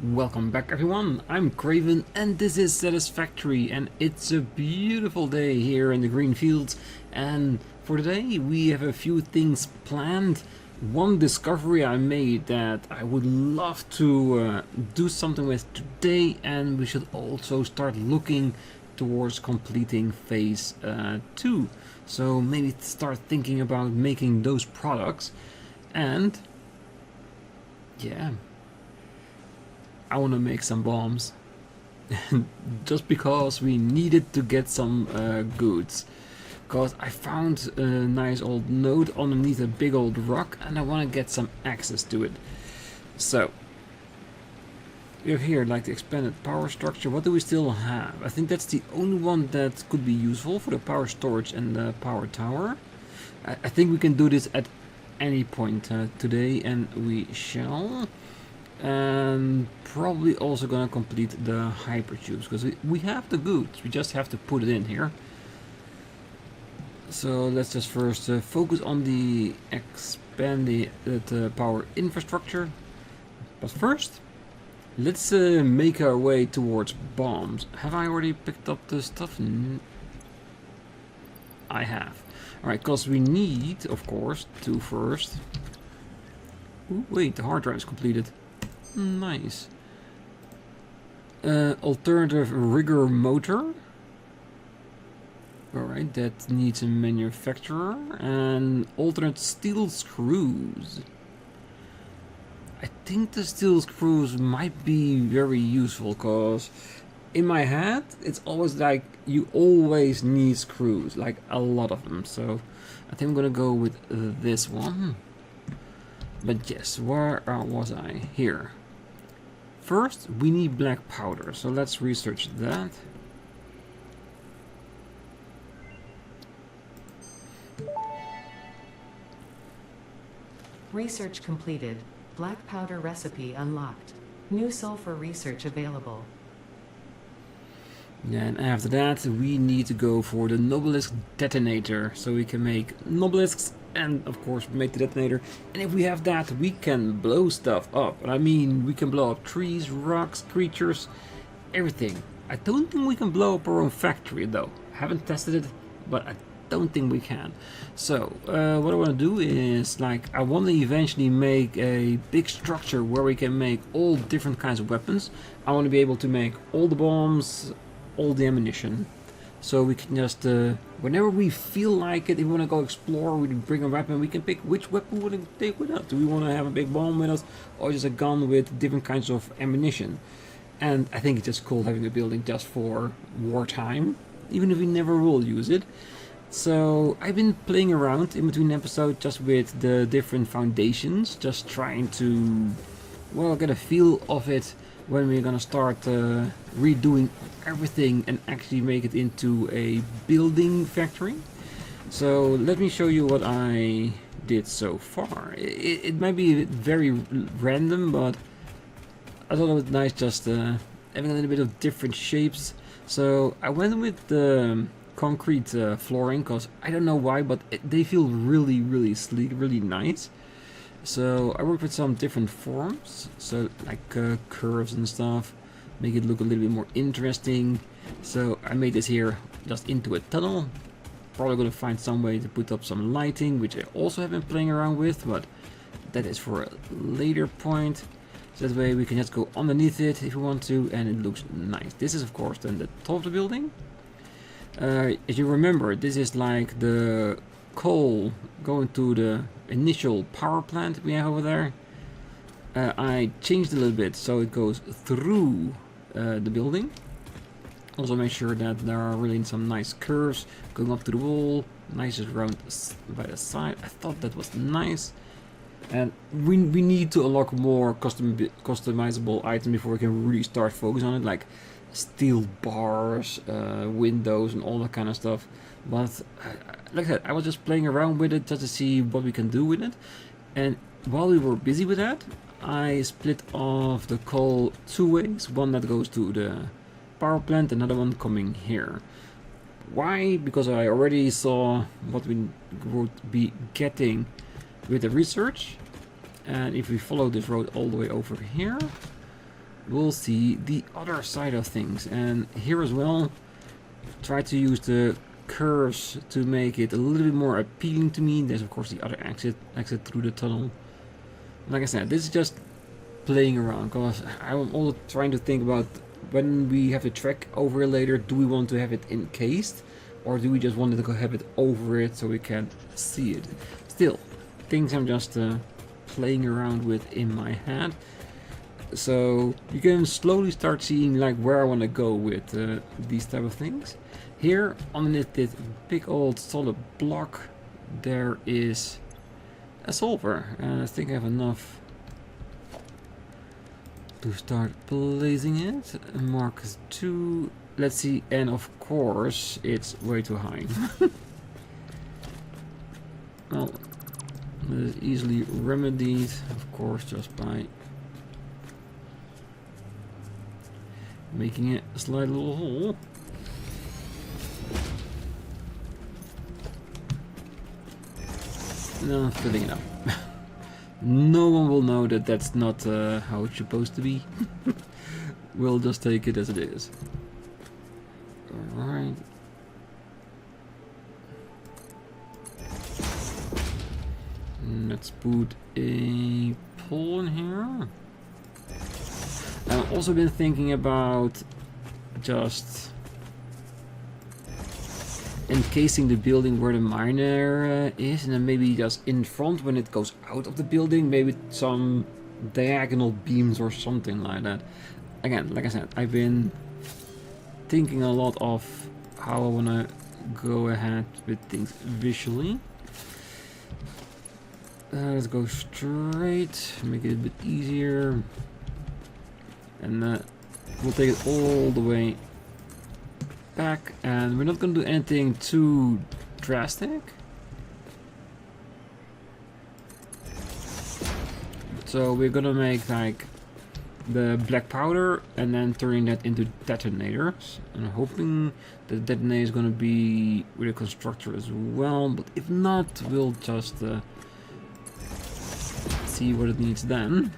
Welcome back everyone, I'm Craven and this is Satisfactory, and it's a beautiful day here in the green fields, and for today we have a few things planned. One discovery I made that I would love to do something with today, and we should also start looking towards completing phase 2. So maybe start thinking about making those products, and yeah, I want to make some bombs. Just because we needed to get some goods. Because I found a nice old node underneath a big old rock and I want to get some access to it. So, we have here like the expanded power structure. What do we still have? I think that's the only one that could be useful for the power storage and the power tower. I think we can do this at any point today, and we shall. And probably also gonna complete the hypertubes because we have the goods, we just have to put it in here. So let's just first focus on the expanded power infrastructure. But first, let's make our way towards bombs. Have I already picked up the stuff? I have. Alright, because we need, of course, to first... Ooh, wait, the hard drive is completed. Nice. Alternative rigger motor. Alright, that needs a manufacturer. And alternate steel screws. I think the steel screws might be very useful, because in my head it's always like you always need screws, like a lot of them. So I think I'm gonna go with this one. But yes, where was I? Here. First, we need black powder, so let's research that. Research completed. Black powder recipe unlocked. New sulfur research available. And after that, we need to go for the Nobelisk detonator, so we can make Nobelisks and of course make the detonator. And if we have that, we can blow stuff up. I mean, we can blow up trees, rocks, creatures, everything. I don't think we can blow up our own factory though. I haven't tested it, but I don't think we can. So what I want to do is, like, I want to eventually make a big structure where we can make all different kinds of weapons. I want to be able to make all the bombs, all the ammunition, so we can just whenever we feel like it, if we want to go explore, we bring a weapon, we can pick which weapon we want to take with us. Do we want to have a big bomb with us, or just a gun with different kinds of ammunition? And I think it's just cool having a building just for wartime, even if we never will use it. So I've been playing around in between episodes just with the different foundations, just trying to, well, get a feel of it when we're gonna start redoing everything and actually make it into a building factory. So let me show you what I did so far. It might be very random, but I thought it was nice just having a little bit of different shapes. So I went with the concrete flooring because I don't know why, but they feel really sleek, really nice. So I worked with some different forms, so like curves and stuff, make it look a little bit more interesting. So I made this here just into a tunnel. Probably gonna find some way to put up some lighting, which I also have been playing around with, but that is for a later point. So that way we can just go underneath it if we want to, and it looks nice. This is of course then the top of the building. As you remember, this is like the coal going to the initial power plant we have over there. I changed a little bit so it goes through the building. Also make sure that there are really some nice curves going up to the wall, nice around by the side. I thought that was nice. And we need to unlock more customizable items before we can really start focusing on it, like steel bars, windows and all that kind of stuff. But like I said, I was just playing around with it just to see what we can do with it. And while we were busy with that, I split off the coal two ways. One that goes to the power plant, another one coming here. Why? Because I already saw what we would be getting with the research. And if we follow this road all the way over here, we'll see the other side of things. And here as well, try to use the curves to make it a little bit more appealing to me. There's of course the other exit through the tunnel. Like I said, this is just playing around, because I'm also trying to think about when we have the track over later, do we want to have it encased, or do we just want to have it over it so we can see it? Still, things I'm just playing around with in my head. So you can slowly start seeing like where I want to go with these type of things. Here underneath this big old solid block there is a solver, and I think I have enough to start placing it. Mark 2, let's see, and of course it's way too high. Well, it is easily remedied, of course, just by making it a slight little hole. No, filling it up. No one will know that that's not how it's supposed to be. We'll just take it as it is. Alright. Let's put a pole in here. I've also been thinking about just encasing the building where the miner is, and then maybe just in front when it goes out of the building, maybe some diagonal beams or something like that. Again, like I said, I've been thinking a lot of how I want to go ahead with things visually. Let's go straight, make it a bit easier, and we'll take it all the way back, and we're not going to do anything too drastic. So we're gonna make like the black powder and then turning that into detonators, and I'm hoping the detonator is gonna be with a constructor as well, but if not, we'll just see what it needs then.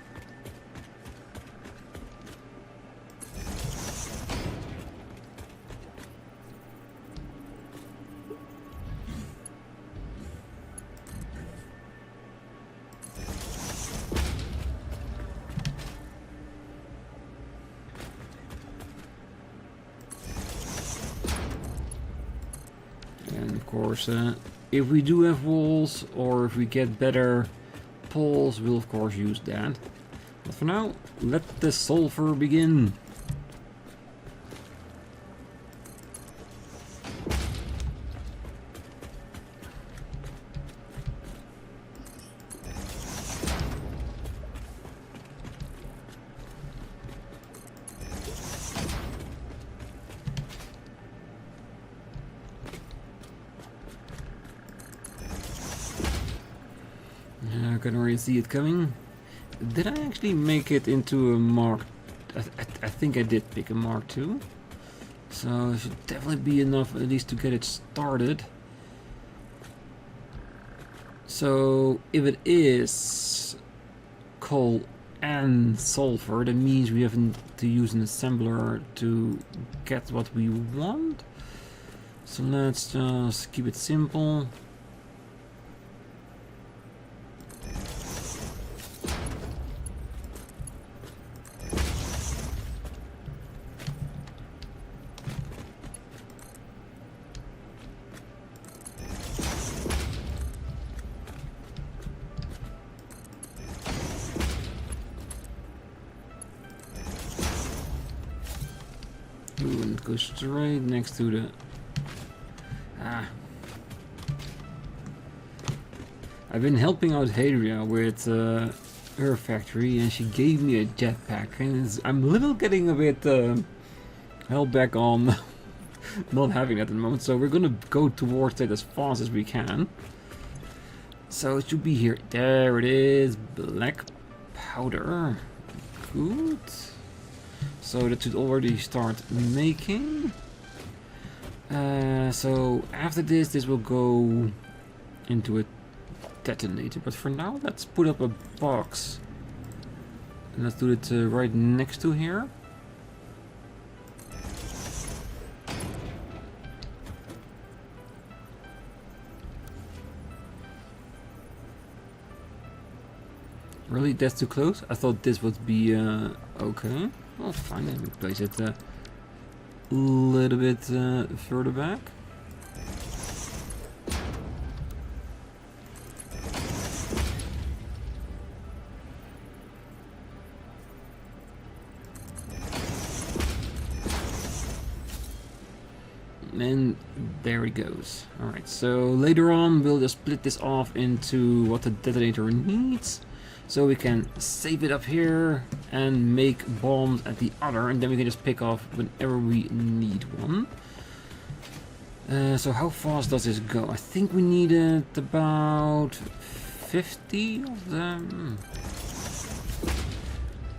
If we do have walls, or if we get better poles, we'll of course use that. But for now, let the sulfur begin. I can already see it coming. Did I actually make it into a Mark? I think I did pick a Mark II. So it should definitely be enough at least to get it started. So if it is coal and sulfur, that means we have to use an assembler to get what we want. So let's just keep it simple. And it goes straight next to the... I've been helping out Hadria with her factory, and she gave me a jetpack, and I'm a little getting a bit held back on not having that at the moment, so we're gonna go towards it as fast as we can. So it should be here. There it is, black powder. Good. So that should already start making. So after this will go into a detonator. But for now, let's put up a box And let's do it right next to here. Really? That's too close? I thought this would be okay. Well, fine, then we place it a little bit further back. And there it goes. Alright, so later on we'll just split this off into what the detonator needs. So we can save it up here and make bombs at the other, and then we can just pick off whenever we need one. So how fast does this go? I think we needed about 50 of them.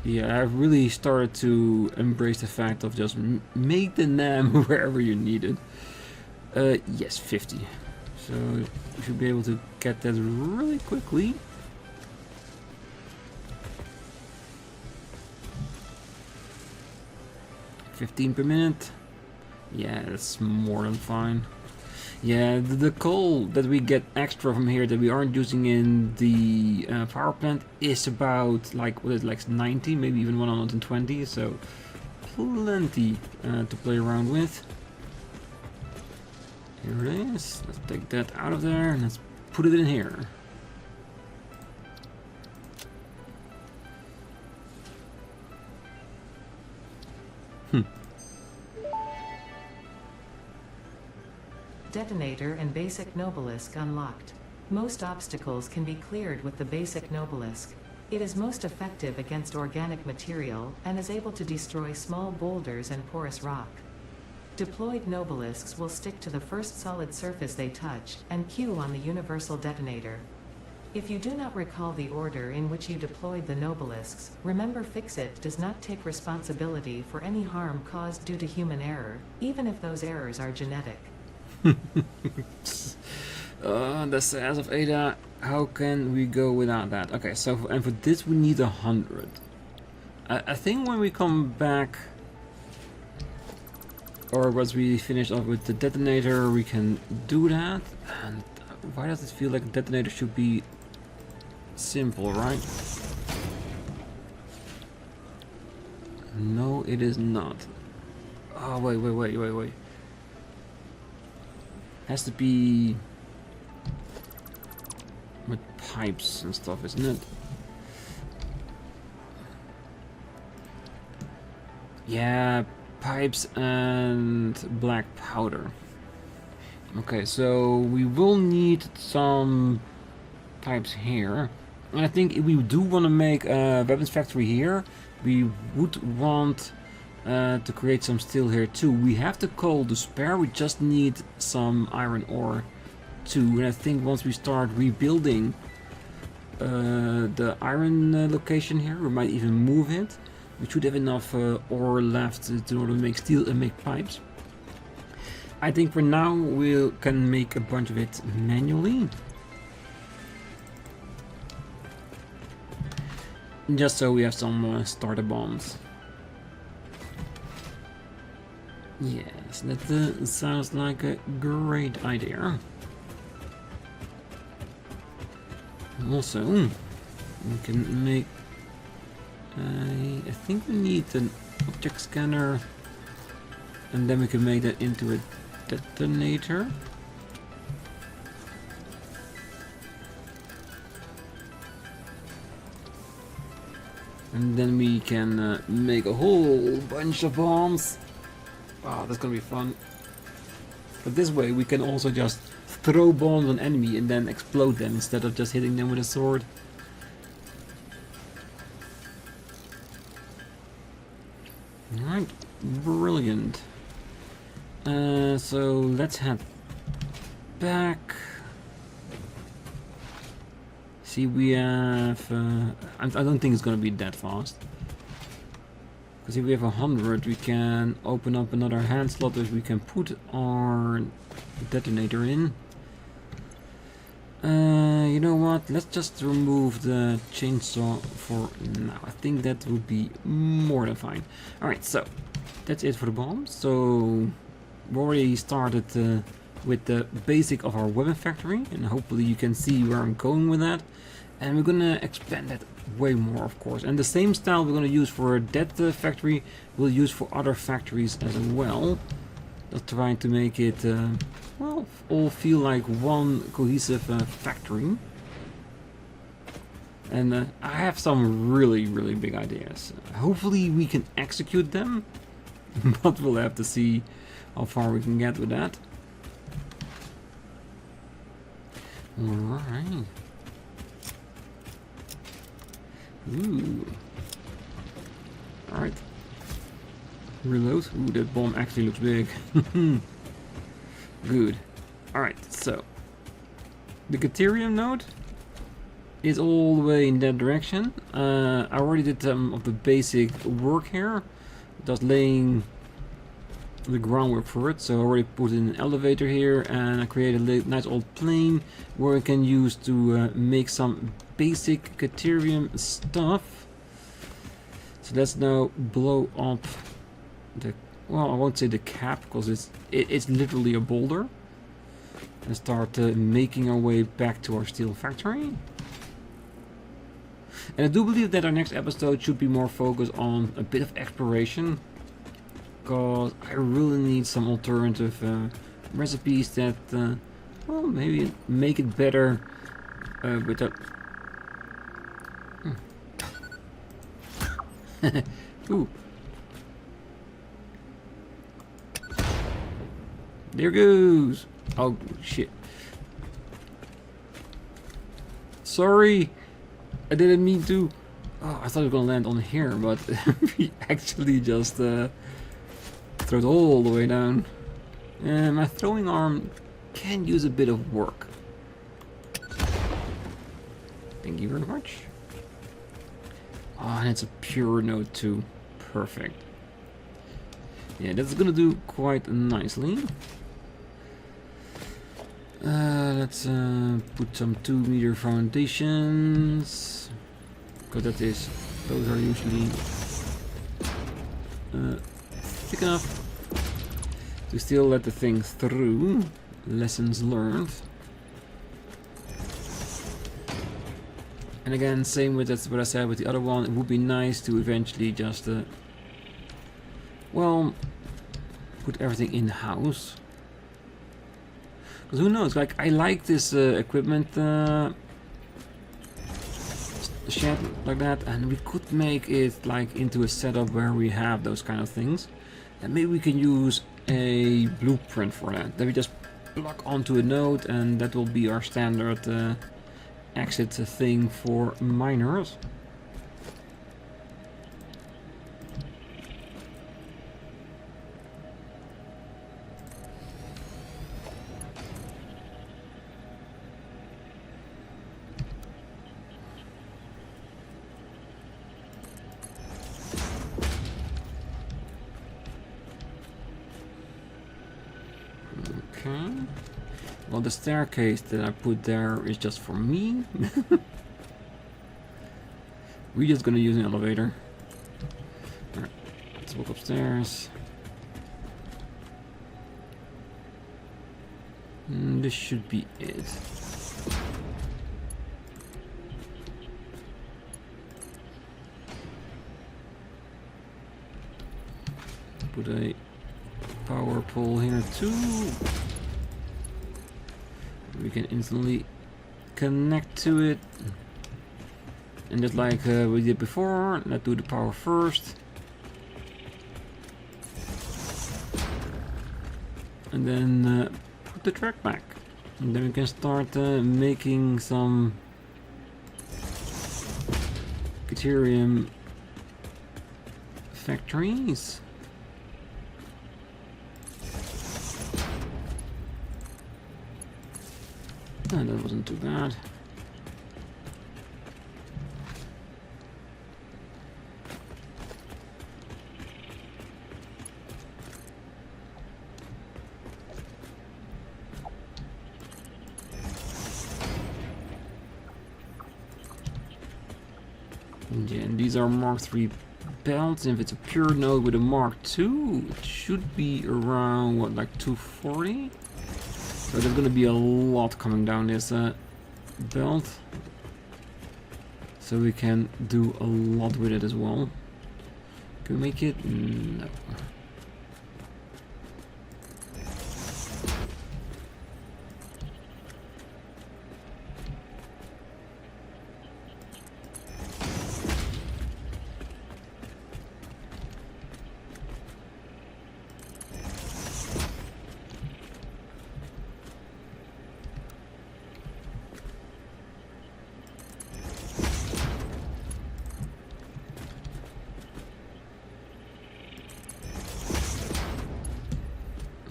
Yeah, I've really started to embrace the fact of just make the NAM wherever you need it. Yes, 50. So you should be able to get that really quickly. 15 per minute. Yeah, that's more than fine. Yeah, the coal that we get extra from here that we aren't using in the power plant is about like, what is it, like 90, maybe even 120, so plenty to play around with. Here it is. Let's take that out of there and let's put it in here. Detonator and basic Nobelisk unlocked. Most obstacles can be cleared with the basic Nobelisk. It is most effective against organic material and is able to destroy small boulders and porous rock. Deployed Nobelisks will stick to the first solid surface they touch and queue on the universal detonator. If you do not recall the order in which you deployed the Nobelisks, remember Fixit does not take responsibility for any harm caused due to human error, even if those errors are genetic. The size of Ada, how can we go without that? Okay, so and for this we need 100. I think when we come back, or once we finish off with the detonator, we can do that. And why does it feel like a detonator should be simple, right? No, it is not. Oh, wait. Has to be with pipes and stuff, isn't it? Yeah, pipes and black powder. Okay, so we will need some pipes here. And I think if we do want to make a weapons factory here, we would want to create some steel here too. We have the coal to spare, we just need some iron ore too. And I think once we start rebuilding the iron location here, we might even move it. We should have enough ore left in order to make steel and make pipes. I think for now we can make a bunch of it manually. Just so we have some starter bombs. Yes, that sounds like a great idea. Also, we can make... I think we need an object scanner, and then we can make that into a detonator. And then we can make a whole bunch of bombs. Wow, that's gonna be fun. But this way we can also just throw bombs on enemy and then explode them instead of just hitting them with a sword. Alright, brilliant. So let's head back. See, we have... I don't think it's gonna be that fast. Because if we have 100, we can open up another hand slot that we can put our detonator in. You know what? Let's just remove the chainsaw for now. I think that would be more than fine. Alright, so that's it for the bomb. So we already started with the basic of our weapon factory, and hopefully you can see where I'm going with that. And we're gonna expand that way more, of course. And the same style we're gonna use for that factory, we'll use for other factories as well. Just trying to make it, well, all feel like one cohesive factory. And I have some really, really big ideas. Hopefully we can execute them, but we'll have to see how far we can get with that. Alright. Ooh. Alright. Reload. Ooh, that bomb actually looks big. Good. Alright, so the Caterium node is all the way in that direction. I already did some of the basic work here, just laying the groundwork for it. So I already put in an elevator here, and I created a nice old plane where I can use to make some basic Caterium stuff. So let's now blow up the, well, I won't say the cap, because it's literally a boulder, and start making our way back to our steel factory. And I do believe that our next episode should be more focused on a bit of exploration, because I really need some alternative recipes that, well, maybe make it better with a... Ooh. There goes. Oh shit. Sorry, I didn't mean to. Oh, I thought it was gonna land on here, but we actually just threw it all the way down. And my throwing arm can use a bit of work. Thank you very much. Oh, and it's a pure node too. Perfect. Yeah, that's gonna do quite nicely. Let's put some 2-meter foundations, because those are usually thick enough to still let the thing through. Lessons learned. And again, same with that's what I said with the other one. It would be nice to eventually just, well, put everything in house. Because who knows? Like, I like this equipment shed like that, and we could make it like into a setup where we have those kind of things, and maybe we can use a blueprint for that. Then we just plug onto a node, and that will be our standard exit thing for miners. Okay. Well, the staircase that I put there is just for me. We're just gonna use an elevator. Alright, let's walk upstairs. This should be it. Put a power pole here too. We can instantly connect to it, and just like we did before, let's do the power first, and then put the track back, and then we can start making some Caterium factories. Oh, that wasn't too bad. And these are Mark III belts. If it's a pure node with a Mark II, it should be around, what, like 240? So there's gonna be a lot coming down this belt. So we can do a lot with it as well. Can we make it? No.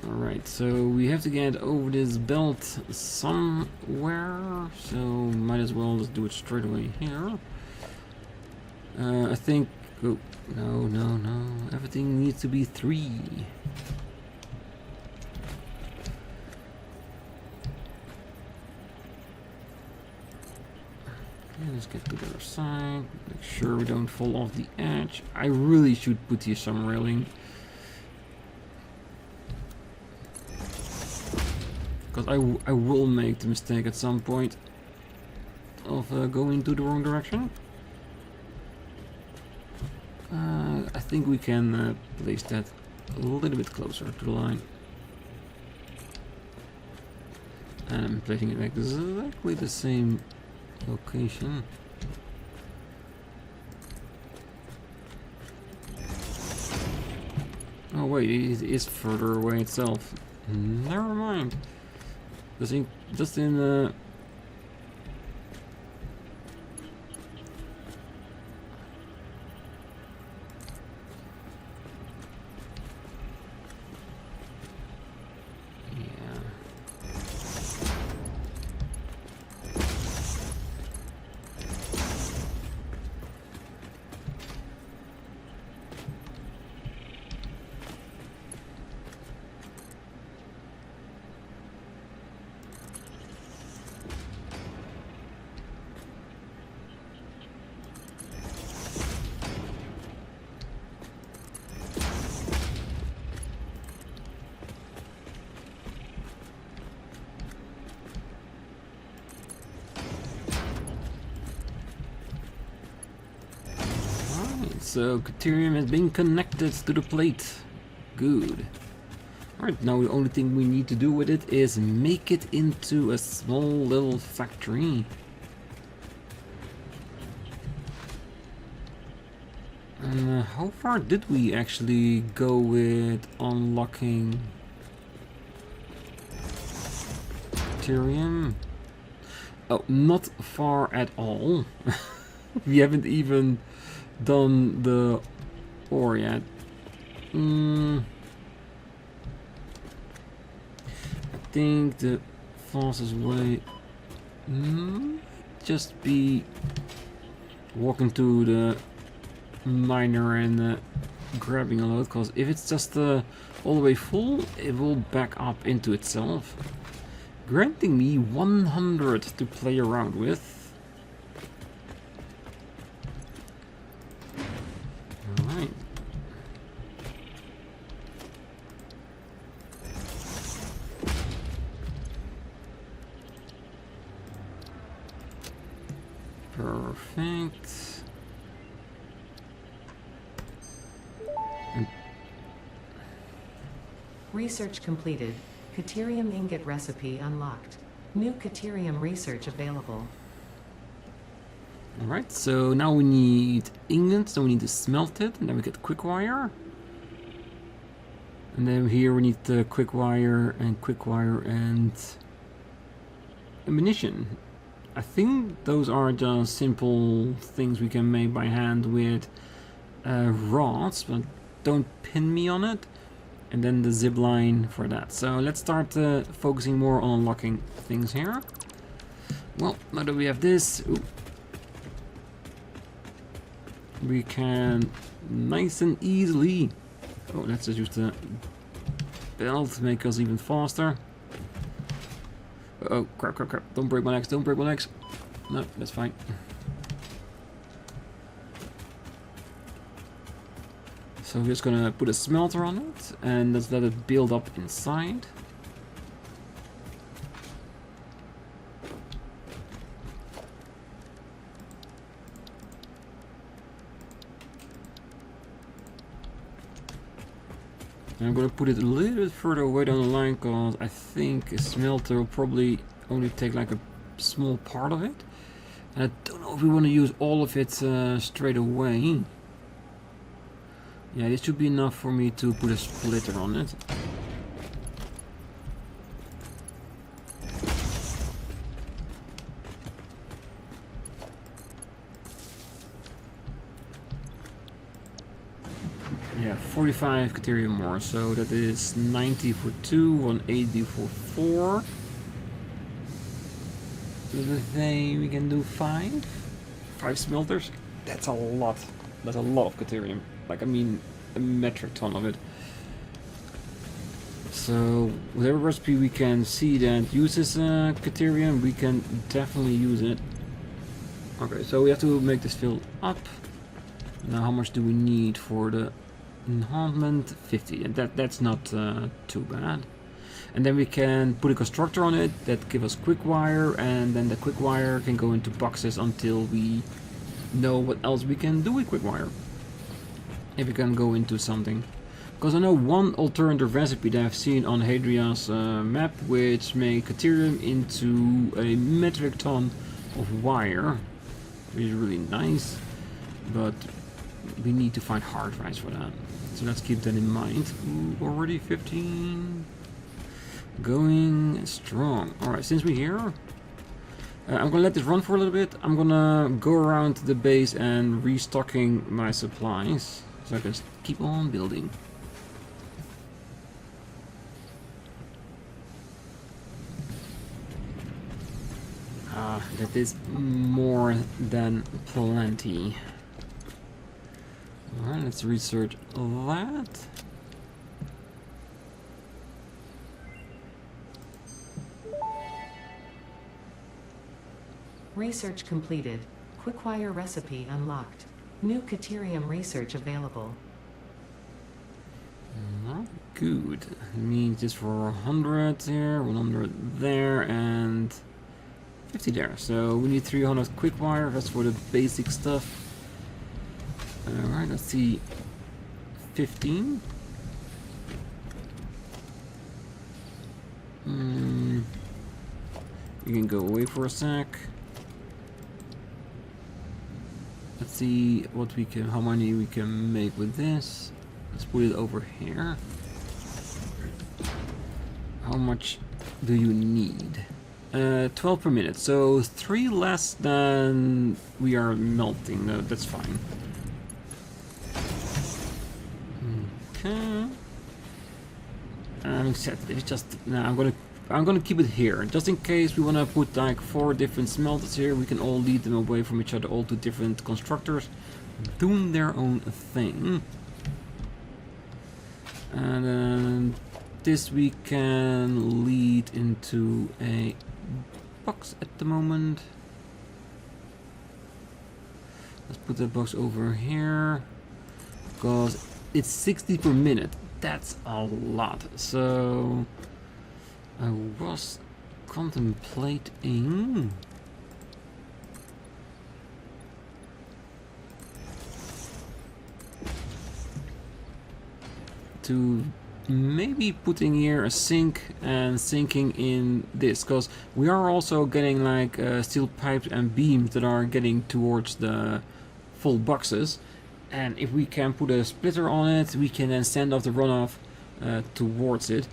Alright, so we have to get over this belt somewhere, so might as well just do it straight away here. I think... Oh, no. Everything needs to be 3. Okay, let's get to the other side. Make sure we don't fall off the edge. I really should put here some railing. Because I will make the mistake at some point of going to the wrong direction. I think we can place that a little bit closer to the line. And I'm placing it exactly the same location. Oh wait, it is further away itself. Never mind. Just in so Caterium has been connected to the plate. Good. Alright, now the only thing we need to do with it is make it into a small little factory. And how far did we actually go with unlocking Caterium? Oh, not far at all. We haven't even done the ore yet. I think the fastest way might just be walking to the miner and grabbing a load, because if it's just all the way full, it will back up into itself, granting me 100 to play around with. Perfect. Research completed. Caterium ingot recipe unlocked. New Caterium research available. Alright, so now we need ingots, then we need to smelt it, and then we get quick wire. And then here we need the quick wire and ammunition. I think those are just simple things we can make by hand with rods, but don't pin me on it. And then the zip line for that. So let's start focusing more on unlocking things here. Well, now that we have this, we can nice and easily. Oh, let's just use the belt to make us even faster. Oh, crap. Don't break my legs, don't break my legs. No, that's fine. So we're just gonna put a smelter on it and let's let it build up inside. And I'm gonna put it a little bit further away down the line because I think a smelter will probably only take like a small part of it. And I don't know if we want to use all of it straight away. Yeah, this should be enough for me to put a splitter on it. Yeah, 45 Caterium more, so that is 90 for 2, 180 for 4. So we think we can do 5? 5 smelters? That's a lot. That's a lot of Caterium. Like, I mean, a metric ton of it. So, whatever recipe we can see that uses Caterium, we can definitely use it. Okay, so we have to make this fill up. Now, how much do we need for the enhancement? 50, and that's not too bad. And then we can put a constructor on it that gives us quick wire, and then the quick wire can go into boxes until we know what else we can do with quick wire. If we can go into something. Because I know one alternative recipe that I've seen on Hadrian's map, which made Caterium into a metric ton of wire, which is really nice, but we need to find hard drives for that. So let's keep that in mind. Ooh, already 15. Going strong. Alright, since we're here, I'm gonna let this run for a little bit. I'm gonna go around the base and restocking my supplies so I can keep on building. That is more than plenty. Alright, let's research that. Research completed. Quickwire recipe unlocked. New Caterium research available. Not good. It means just for 100 here, 100 there, and 50 there. So we need 300 quickwire. That's for the basic stuff. Alright, let's see. 15. You can go away for a sec. Let's see what we can, how many we can make with this. Let's put it over here. How much do you need? 12 per minute, so 3 less than we are melting. No, that's fine. Okay. I'm set. It's just now. I'm gonna keep it here, just in case we wanna put like 4 different smelters here. We can all lead them away from each other, all to different constructors, doing their own thing. And then this we can lead into a box at the moment. Let's put that box over here, because it's 60 per minute. That's a lot. So I was contemplating to maybe putting here a sink and sinking in this, because we are also getting like steel pipes and beams that are getting towards the full boxes, and if we can put a splitter on it, we can then send off the runoff towards it.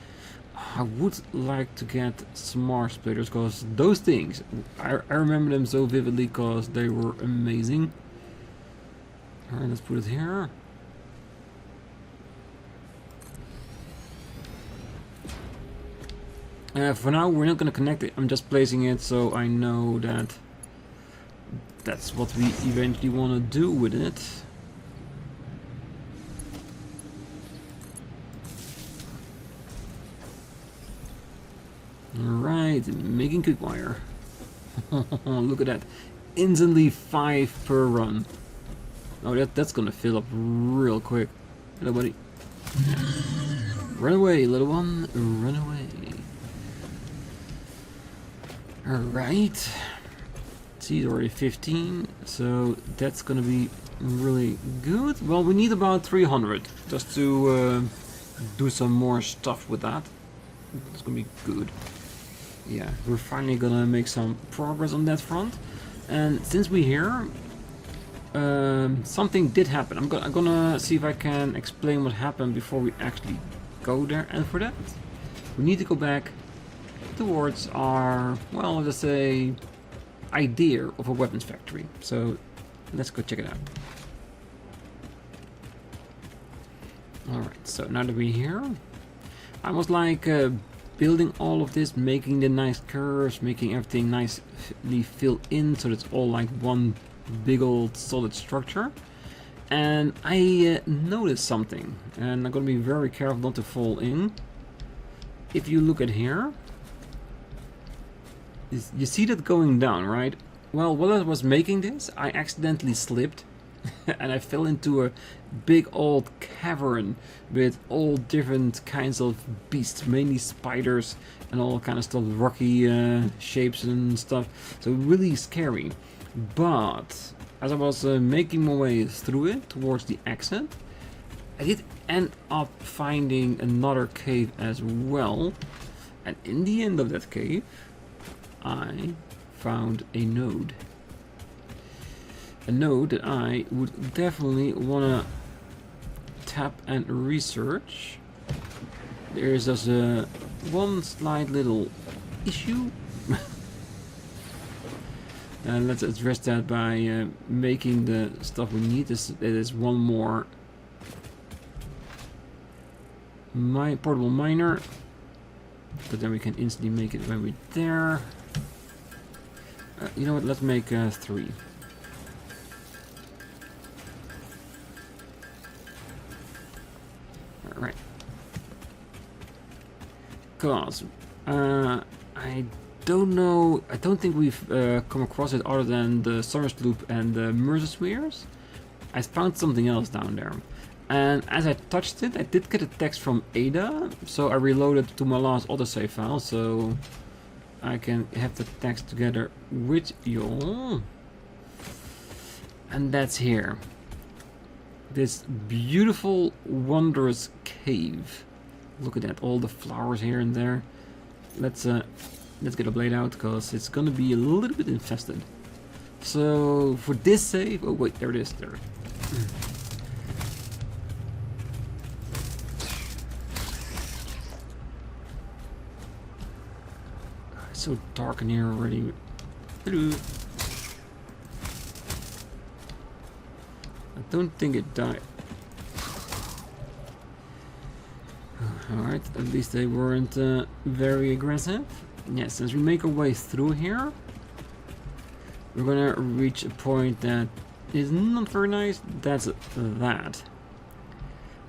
I would like to get smart splitters, because those things, I remember them so vividly because they were amazing. Alright, let's put it here. For now, we're not going to connect it. I'm just placing it so I know that that's what we eventually want to do with it. Alright, making quick wire. Look at that. Instantly 5 per run. Oh, that's going to fill up real quick. Hello, buddy. Run away, little one. Run away. Alright. See, it's already 15, so that's gonna be really good. Well, we need about 300 just to do some more stuff with that. It's gonna be good. Yeah, we're finally gonna make some progress on that front. And since we're here, something did happen. I'm gonna see if I can explain what happened before we actually go there. And for that, we need to go back towards our, well, let's say, idea of a weapons factory. So let's go check it out. Alright, so now that we're here, I was like building all of this, making the nice curves, making everything nicely filled in so it's all like one big old solid structure. And I noticed something, and I'm gonna be very careful not to fall in. If you look at here, you see that going down, right? Well, while I was making this, I accidentally slipped and I fell into a big old cavern with all different kinds of beasts, mainly spiders and all kind of stuff, rocky shapes and stuff. So really scary. But as I was making my way through it towards the exit, I did end up finding another cave as well. And in the end of that cave, I found a node. A node that I would definitely want to tap and research. There's just one slight little issue. And let's address that by making the stuff we need. There is one more portable miner. But then we can instantly make it when we're there. You know what, let's make 3. Alright. Cause I don't know, I don't think we've come across it other than the Summer's Loop and the Mercer Spheres. I found something else down there. And as I touched it, I did get a text from Ada, so I reloaded to my last autosave file, so I can have the text together with you. And that's here. This beautiful, wondrous cave. Look at that, all the flowers here and there. Let's get a blade out, because it's gonna be a little bit infested. So for this save, oh wait, there it is, there. It's so dark in here already. Hello. I don't think it died. Alright, at least they weren't very aggressive. Yes, since we make our way through here, we're gonna reach a point that is not very nice. That's that.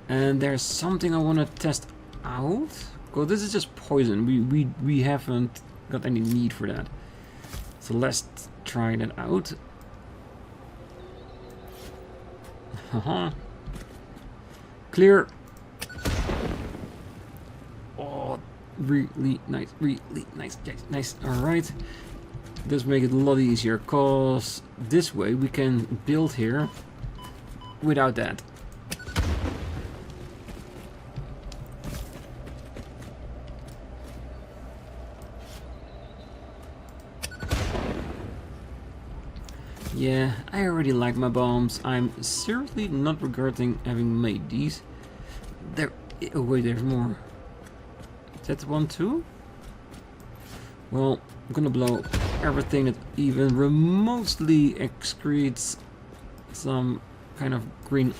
And there's something I want to test out. Well, this is just poison. We haven't got any need for that. So let's try that out. Haha. Clear. Oh, really nice, yes, nice. Alright. This make it a lot easier, cause this way we can build here without that. Yeah, I already like my bombs. I'm seriously not regretting having made these. There, oh wait, there's more. Is that one too? Well, I'm gonna blow everything that even remotely excretes some kind of green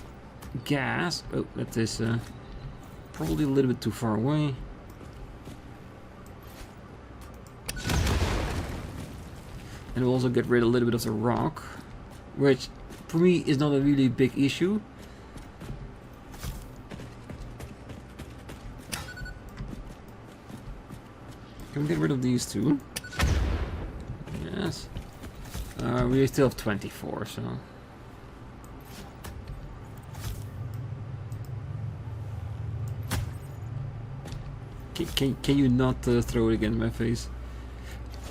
gas. Oh, that is probably a little bit too far away. And we'll also get rid of a little bit of the rock, which for me is not a really big issue. Can we get rid of these two? Yes. We still have 24, so. Can you not throw it against my face?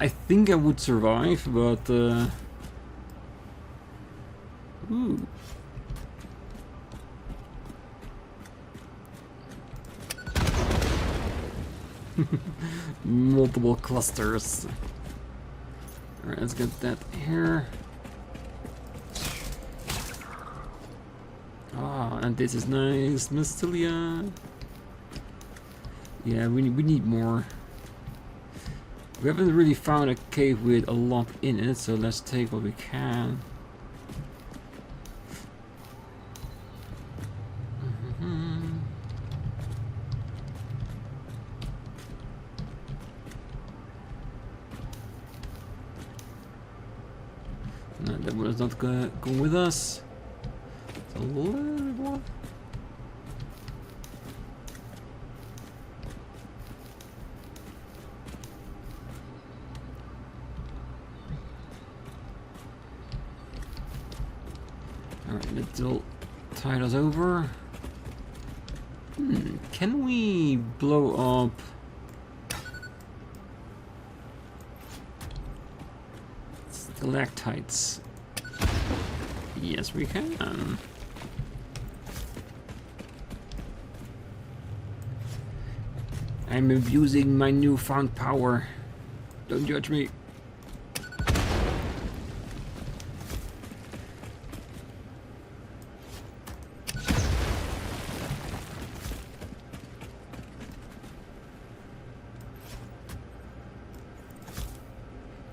I think I would survive, but ooh. Multiple clusters. Alright, let's get that here. Ah, and this is nice, Mystilia. Yeah, we need more. We haven't really found a cave with a lot in it, so let's take what we can. No, that one is not gonna go with us. It's a little bit more. Alright, little tide us over. Can we blow up stalactites? Yes, we can. I'm abusing my newfound power. Don't judge me.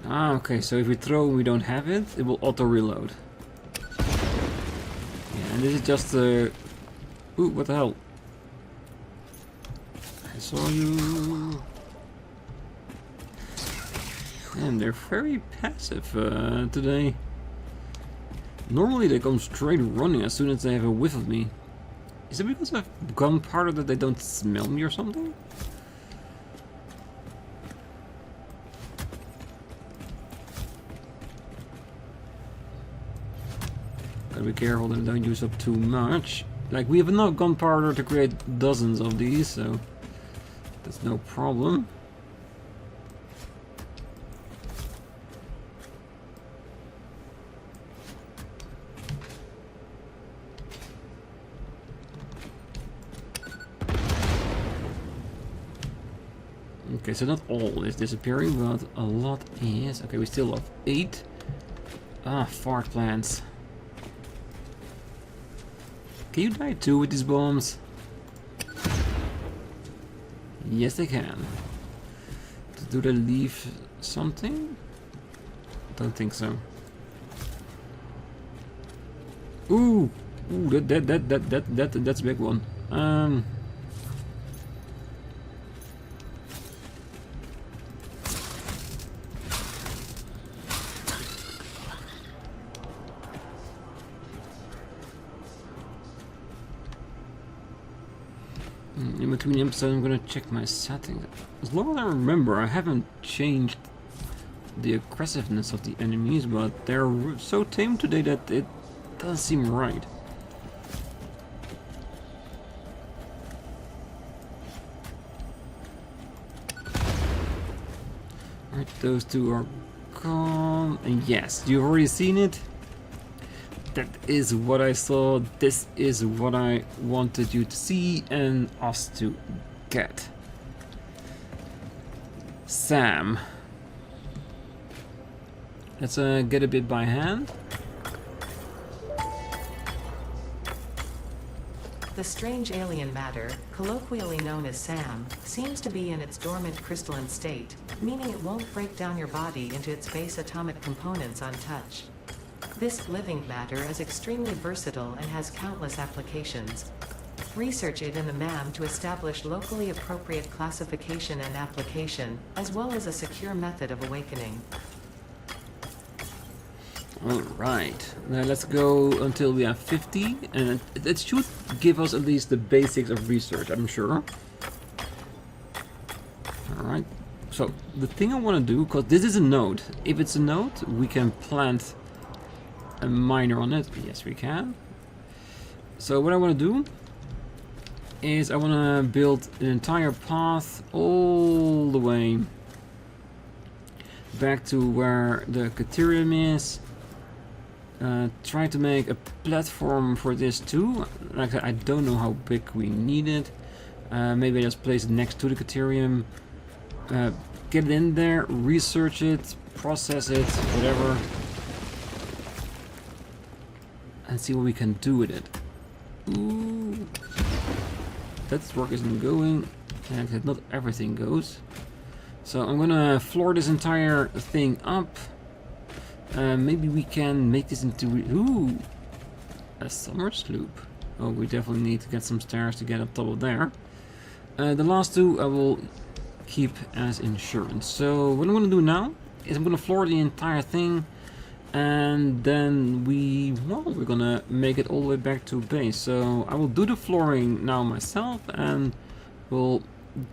Ah, okay, so if we throw and we don't have it, it will auto-reload. Yeah, and this is just a... Ooh, what the hell? I saw you. And they're very passive today. Normally they come straight running as soon as they have a whiff of me. Is it because I've gunpowder that they don't smell me or something? Gotta be careful that I don't use up too much. Like, we have enough gunpowder to create dozens of these, so that's no problem. Okay, so not all is disappearing, but a lot is. Okay, we still have 8. Ah, fart plants. Can you die too with these bombs? Yes, they can. Do they leave something? Don't think so. Ooh, ooh, that's a big one. In between episodes, I'm gonna check my settings. As long as I remember, I haven't changed the aggressiveness of the enemies, but they're so tame today that it doesn't seem right. Alright, those two are gone. And yes, you've already seen it. That is what I saw. This is what I wanted you to see and us to get. Sam. Let's get a bit by hand. The strange alien matter, colloquially known as SAM, seems to be in its dormant crystalline state, meaning it won't break down your body into its base atomic components on touch. This living matter is extremely versatile and has countless applications. Research it in the MAM to establish locally appropriate classification and application, as well as a secure method of awakening. Alright, now let's go until we have 50, and it should give us at least the basics of research, I'm sure. Alright, so the thing I want to do, because this is a node, if it's a node, we can plant a miner on it. Yes, we can. So what I want to do is I want to build an entire path all the way back to where the Caterium is. Try to make a platform for this too. Like I don't know how big we need it. Maybe I just place it next to the Caterium. Get it in there, research it, process it, whatever. And see what we can do with it. Ooh. That work isn't going. And not everything goes. So I'm gonna floor this entire thing up. Maybe we can make this into... Ooh! A summer sloop. Oh, we definitely need to get some stairs to get on top of there. The last two I will keep as insurance. So what I'm gonna do now is I'm gonna floor the entire thing. And then we're gonna make it all the way back to base. So I will do the flooring now myself, and we'll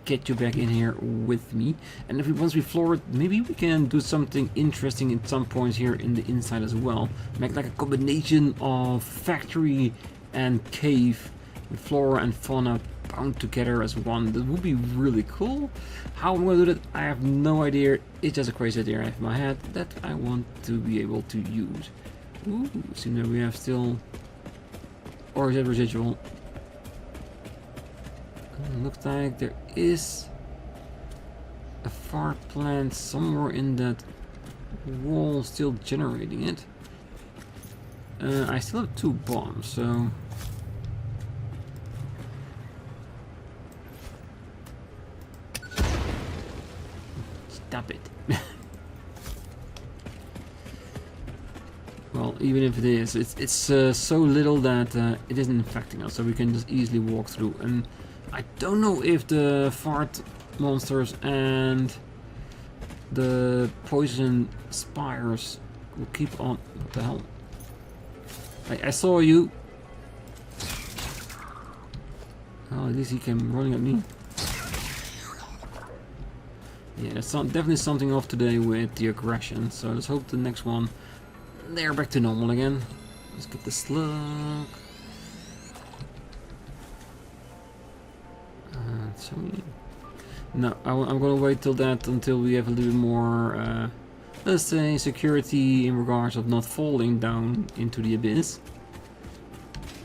get you back in here with me. And if once we floor it, maybe we can do something interesting at some points here in the inside as well. Make like a combination of factory and cave, with flora and fauna bound together as one. That would be really cool. How I'm gonna do that, I have no idea. It's just a crazy idea I have in my head that I want to be able to use. Ooh, seems that we have still... Or is that residual? Looks like there is a fart plant somewhere in that wall still generating it. I still have 2 bombs, so... Stop it. Well, even if it is, it's so little that it isn't infecting us, so we can just easily walk through. And I don't know if the fart monsters and the poison spires will keep on. What the hell? I saw you. Oh, at least he came running at me. Yeah, there's definitely something off today with the aggression, so let's hope the next one they're back to normal again. Let's get the slug. No, I'm gonna wait till until we have a little more, let's say, security in regards of not falling down into the abyss.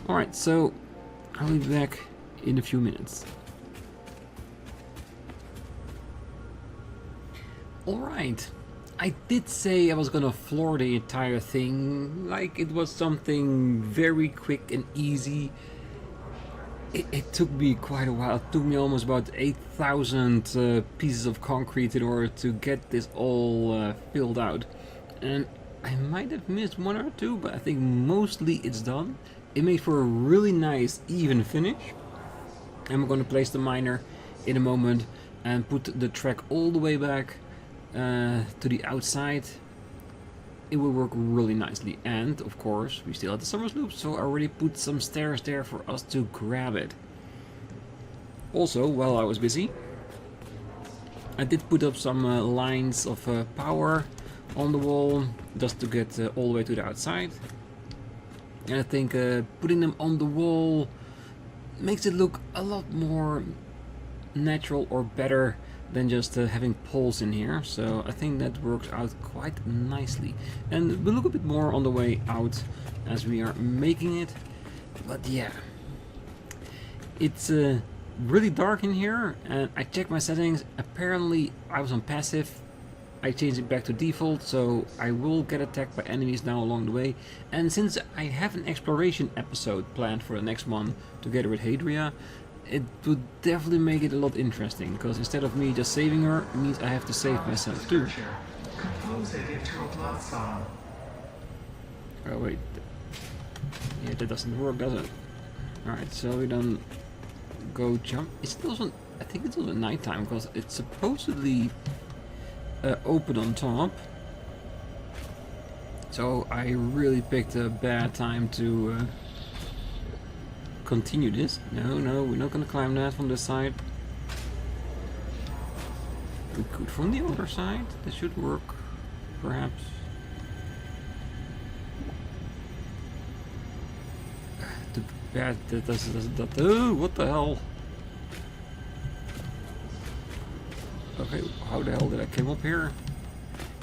Alright, so I'll be back in a few minutes. Alright, I did say I was gonna floor the entire thing like it was something very quick and easy. It took me quite a while. It took me almost about 8,000 pieces of concrete in order to get this all filled out. And I might have missed 1 or 2, but I think mostly it's done. It made for a really nice even finish. I'm going to place the miner in a moment and put the track all the way back to the outside. It will work really nicely. And of course we still have the summer sloop, so I already put some stairs there for us to grab it. Also, while I was busy, I did put up some lines of power on the wall just to get all the way to the outside. And I think putting them on the wall makes it look a lot more natural or better than just having poles in here. So I think that works out quite nicely. And we'll look a bit more on the way out as we are making it. But yeah, it's really dark in here, and I checked my settings. Apparently I was on passive. I changed it back to default, so I will get attacked by enemies now along the way. And since I have an exploration episode planned for the next one together with Hadria, it would definitely make it a lot interesting, because instead of me just saving her, it means I have to save myself too. Oh wait, yeah, that doesn't work, does it? Alright, so we don't go jump. It's also, I think it's also nighttime, because it's supposedly open on top. So I really picked a bad time to continue this. No, we're not gonna climb that from this side. We could from the other side. This should work, perhaps. Too bad that doesn't. Oh, what the hell? Okay, how the hell did I come up here?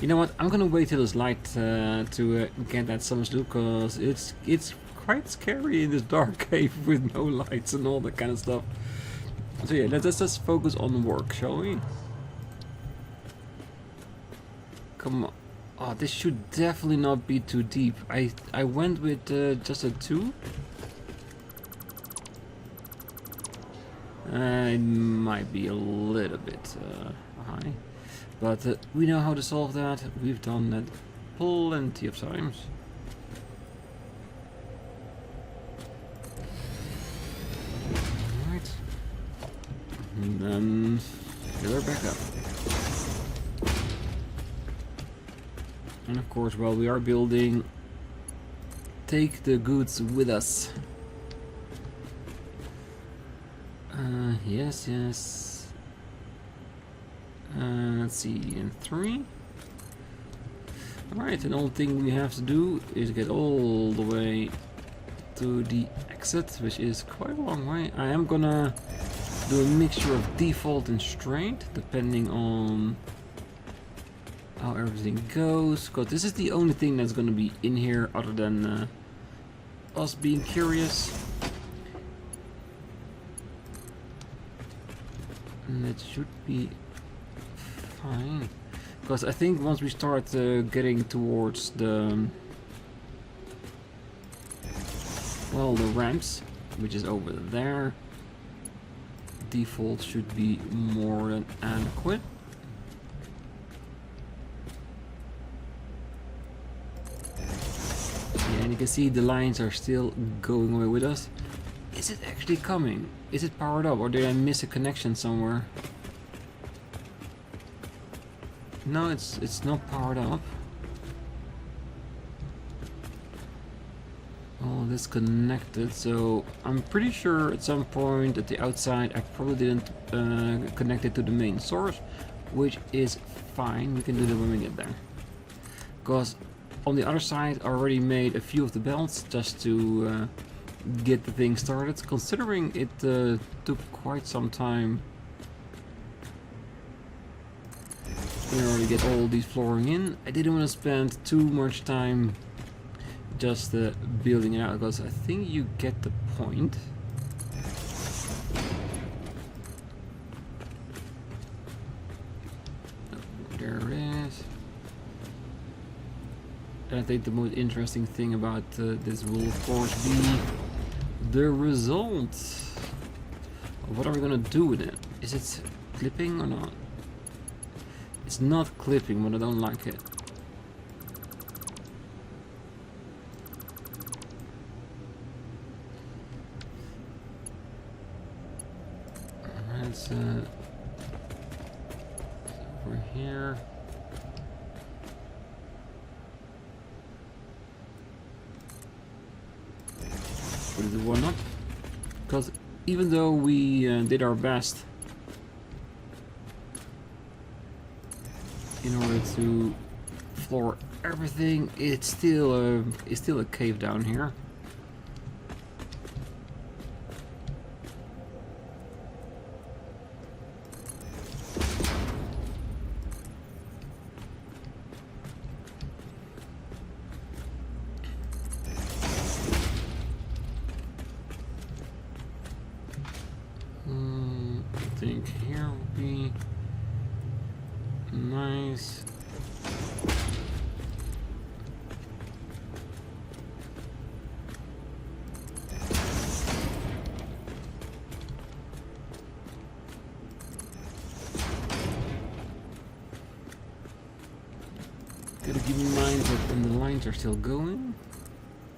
You know what? I'm gonna wait till it's light to get that summer's look, cause it's quite scary in this dark cave with no lights and all that kind of stuff. So yeah, let's just focus on work, shall we? Come on. Oh, this should definitely not be too deep. I went with just a 2. It might be a little bit high, but we know how to solve that. We've done that plenty of times. Alright. And then fill her back up. And of course, while we are building, take the goods with us. Yes, yes. Let's see, in 3. Alright, and the only thing we have to do is get all the way to the exit, which is quite a long way. I am gonna do a mixture of default and straight, depending on how everything goes, because this is the only thing that's gonna be in here other than us being curious. And it should be fine, because I think once we start getting towards the the ramps, which is over there, default should be more than adequate. Yeah, and you can see the lines are still going away with us. Is it actually coming? Is it powered up, or did I miss a connection somewhere? No, it's not powered up. All disconnected, so I'm pretty sure at some point at the outside I probably didn't connect it to the main source, which is fine. We can do that when we get there. Because on the other side I already made a few of the belts just to get the thing started, considering it took quite some time in order to get all these flooring in. I didn't want to spend too much time just building it out, because I think you get the point. Oh, there it is. And I think the most interesting thing about this will of course be the result. What are we gonna do with it? Is it clipping or not? It's not clipping, but I don't like it. Let's over here. Put the one up, because even though we did our best in order to floor everything, it's still a cave down here. I think here would be nice. Gotta keep in mind that when the lines are still going.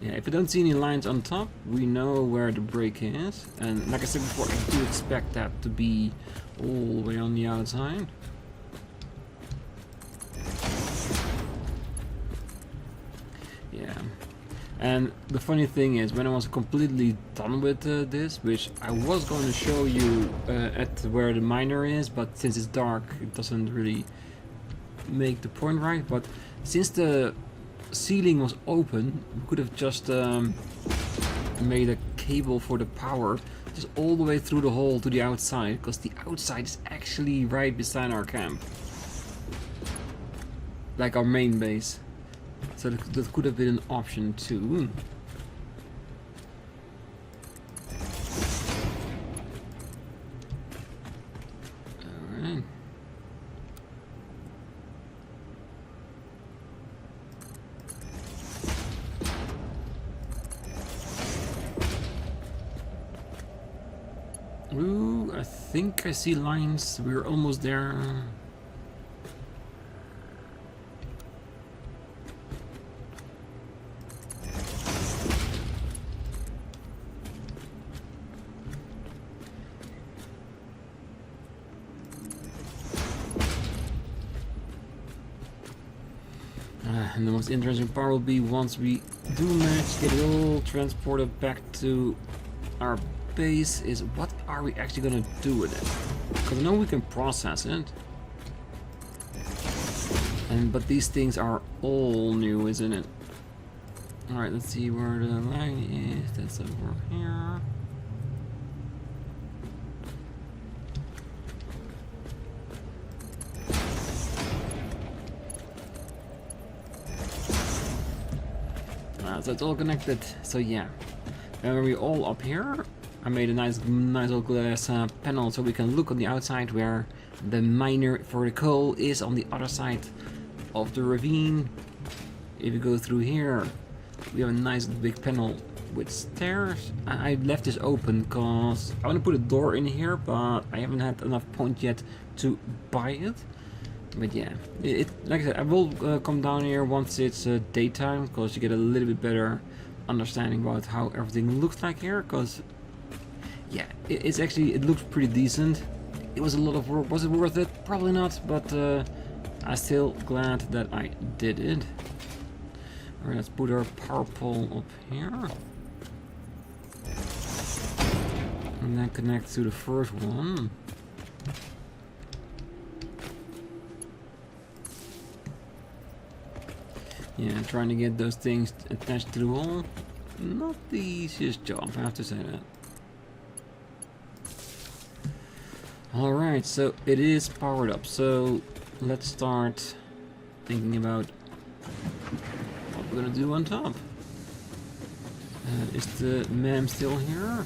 Yeah, if we don't see any lines on top, we know where the break is. And like I said before, I do expect that to be all the way on the outside. Yeah. And the funny thing is, when I was completely done with this, which I was going to show you at where the miner is, but since it's dark, it doesn't really make the point right. But since the ceiling was open, we could have just made a cable for the power just all the way through the hole to the outside, because the outside is actually right beside our camp. Like our main base. So that could have been an option too. Alright. Ooh, I think I see lines. We're almost there. And the most interesting part will be once we do manage to get it all transported back to our base, is what are we actually gonna do with it? Because I know we can process it. But these things are all new, isn't it? Alright, let's see where the line is. That's over here. So it's all connected. So yeah, and we're all up here. I made a nice little glass panel so we can look on the outside where the miner for the coal is on the other side of the ravine. If you go through here, we have a nice big panel with stairs. I left this open because I want to put a door in here, but I haven't had enough point yet to buy it. But yeah, like I said, I will come down here once it's daytime, because you get a little bit better understanding about how everything looks like here. Because yeah, it looks pretty decent. It was a lot of work. Was it worth it? Probably not, but I'm still glad that I did it. Alright, let's put our power pole up here. And then connect to the first one. Yeah, trying to get those things attached to the wall. Not the easiest job, I have to say that. Alright, so it is powered up. So let's start thinking about what we're gonna do on top. Is the MAM still here?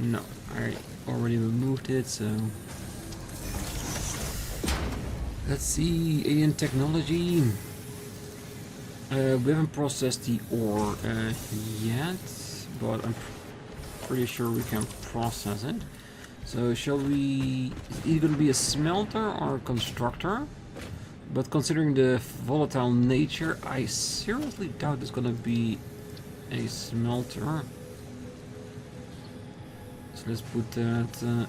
No, I already removed it, so... Let's see, alien technology. We haven't processed the ore yet, but I'm pretty sure we can process it. So shall we... Is it either going to be a smelter or a constructor? But considering the volatile nature, I seriously doubt it's going to be a smelter. So let's put that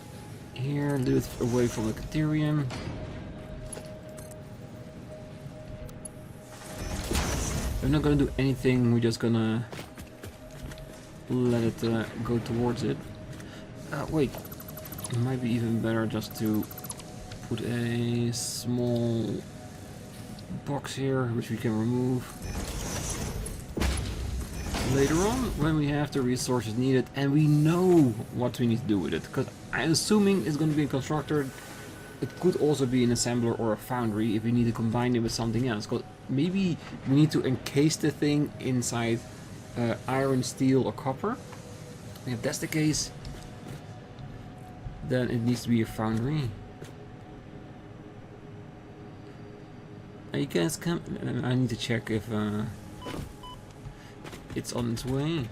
here, a little bit away from the Caterium. We're not gonna do anything, we're just gonna let it go towards it. Wait, it might be even better just to put a small box here, which we can remove later on when we have the resources needed and we know what we need to do with it. Because I'm assuming it's gonna be a constructor. It could also be an assembler or a foundry if we need to combine it with something else. Because maybe we need to encase the thing inside iron, steel, or copper. And if that's the case, then it needs to be a foundry. You guys come. I need to check if it's on its way.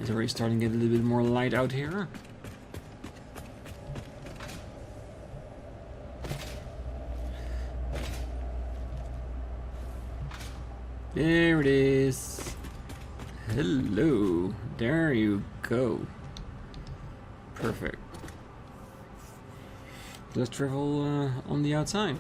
It's already starting to get a little bit more light out here. There it is. Hello. There you go. Perfect. Let's travel on the outside.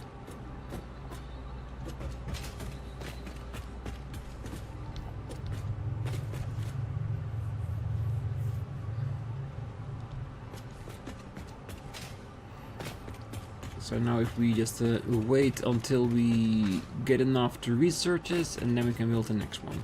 So now if we just wait until we get enough to research this, and then we can build the next one.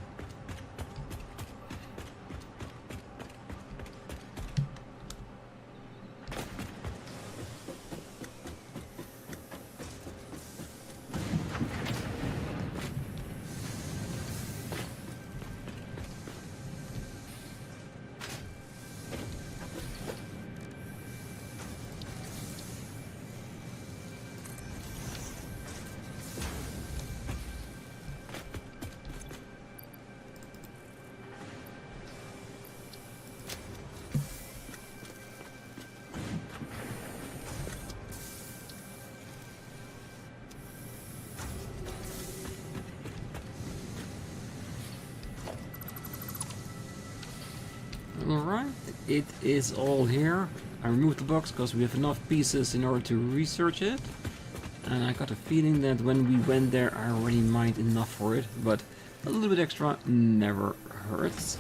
it is all here. I removed the box because we have enough pieces in order to research it. And I got a feeling that when we went there I already mined enough for it, but a little bit extra never hurts.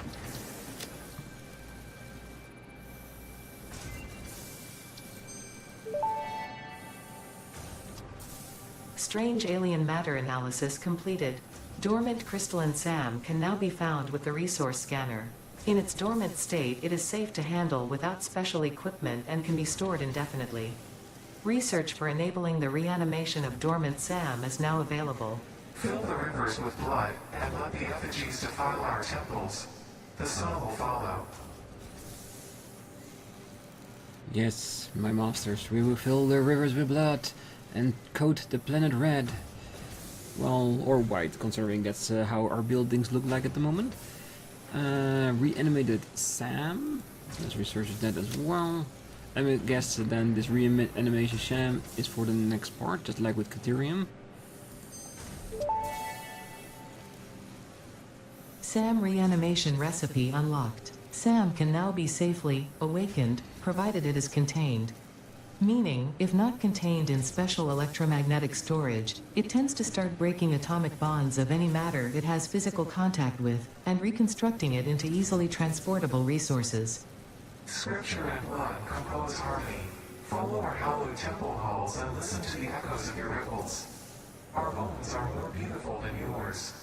Strange alien matter analysis completed. Dormant crystalline SAM can now be found with the resource scanner. In its dormant state, it is safe to handle without special equipment and can be stored indefinitely. Research for enabling the reanimation of dormant SAM is now available. Fill the rivers with blood and let the effigies defile our temples. The sun will follow. Yes, my masters, we will fill the rivers with blood and coat the planet red. Well, or white, considering that's how our buildings look like at the moment. Reanimated Sam. Let's research that as well. I guess then this reanimation Sam is for the next part, just like with Caterium. SAM reanimation recipe unlocked. SAM can now be safely awakened, provided it is contained. Meaning, if not contained in special electromagnetic storage, it tends to start breaking atomic bonds of any matter it has physical contact with, and reconstructing it into easily transportable resources. Scripture and blood compose harmony. Follow our hallowed temple halls and listen to the echoes of your ripples. Our bones are more beautiful than yours.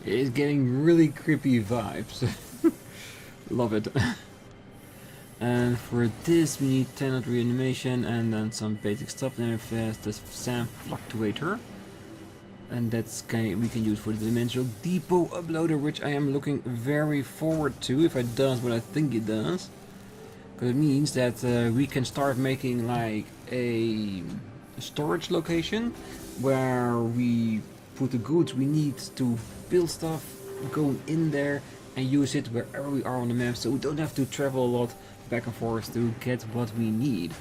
It's getting really creepy vibes. Love it. And for this we need tenant reanimation and then some basic stuff. Then we have the SAM fluctuator. And that's we can use for the dimensional depot uploader, which I am looking very forward to if it does what I think it does. Because it means that we can start making like a storage location where we put the goods we need to build stuff, go in there and use it wherever we are on the map, so we don't have to travel a lot back and forth to get what we need.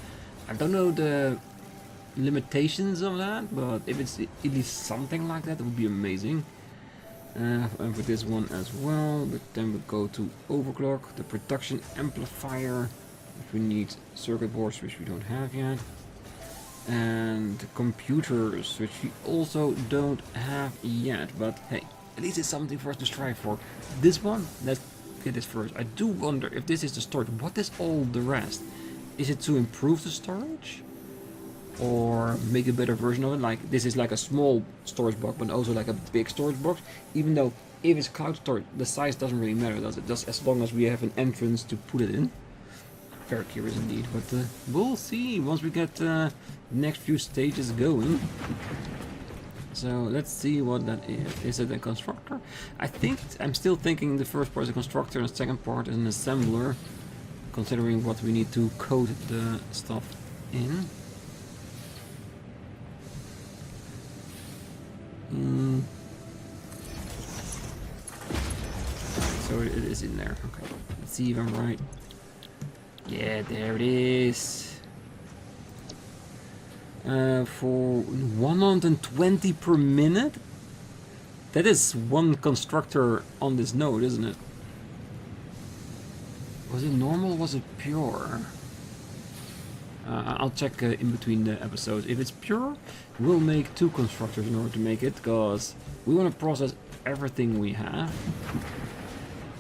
I don't know the limitations of that, but if it's at least something like that, it would be amazing. And for this one as well, but then we go to overclock, the production amplifier, which we need circuit boards, which we don't have yet, and the computers, which we also don't have yet, but hey, at least it's something for us to strive for. This one, let's get this first. I do wonder if this is the storage. What is all the rest? Is it to improve the storage? Or make a better version of it? Like, this is like a small storage box, but also like a big storage box. Even though, if it's cloud storage, the size doesn't really matter, does it? Just as long as we have an entrance to put it in. Very curious indeed, but we'll see once we get the next few stages going. So let's see what that is. Is it a constructor? I'm still thinking the first part is a constructor and the second part is an assembler, considering what we need to code the stuff in. So it is in there. Okay, let's see if I'm right. Yeah, there it is. For 120 per minute? That is one constructor on this node, isn't it? Was it normal or was it pure? I'll check in between the episodes. If it's pure, we'll make 2 constructors in order to make it, because we want to process everything we have.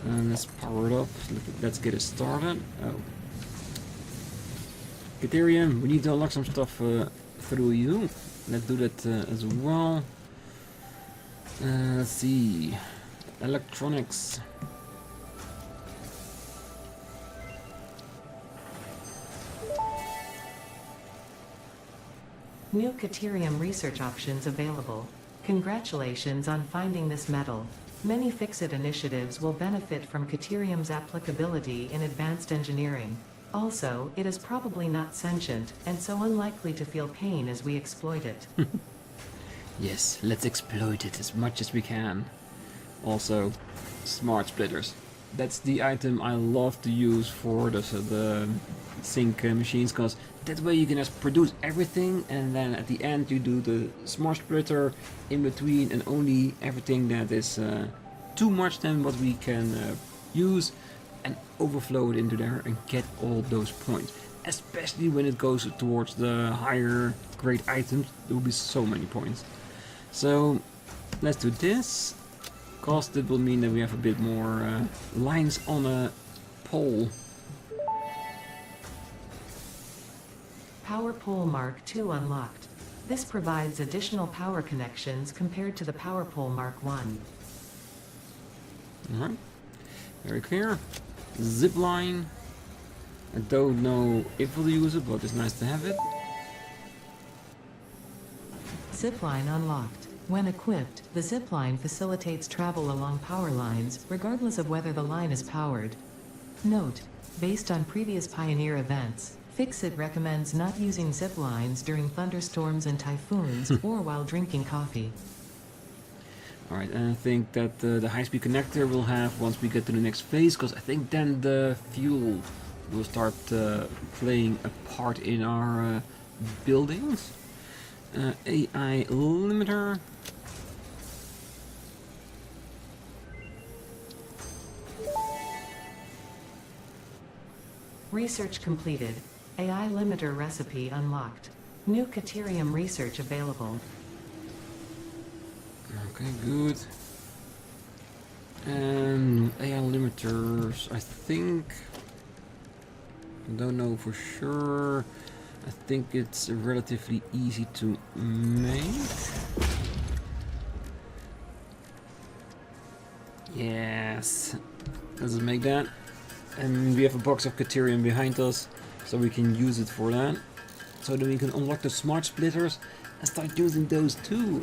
And let's power it up. Let's get it started. Oh. Caterium, we need to unlock some stuff through you. Let's do that as well. Let's see. Electronics. New Caterium research options available. Congratulations on finding this metal. Many Fix-It initiatives will benefit from Caterium's applicability in advanced engineering. Also, it is probably not sentient, and so unlikely to feel pain as we exploit it. Yes, let's exploit it as much as we can. Also, smart splitters. That's the item I love to use for the sync machines, because that way you can just produce everything and then at the end you do the smart splitter in between, and only everything that is too much than what we can use and overflow it into there and get all those points. Especially when it goes towards the higher grade items, there will be so many points. So let's do this, because it will mean that we have a bit more lines on a pole. Power Pole Mark II unlocked. This provides additional power connections compared to the Power Pole Mark I. Alright, very clear. Zip line. I don't know if we'll use it, but it's nice to have it. Zipline unlocked. When equipped, the zipline facilitates travel along power lines, regardless of whether the line is powered. Note: based on previous Pioneer events, Fixit recommends not using ziplines during thunderstorms and typhoons or while drinking coffee. Alright, and I think that the high-speed connector will have once we get to the next phase, because I think then the fuel will start playing a part in our buildings. AI limiter. Research completed. AI limiter recipe unlocked. New Caterium research available. Okay, good. And AI limiters, I think, I don't know for sure. I think it's relatively easy to make. Yes, let's make that. And we have a box of Caterium behind us, so we can use it for that. So then we can unlock the smart splitters and start using those too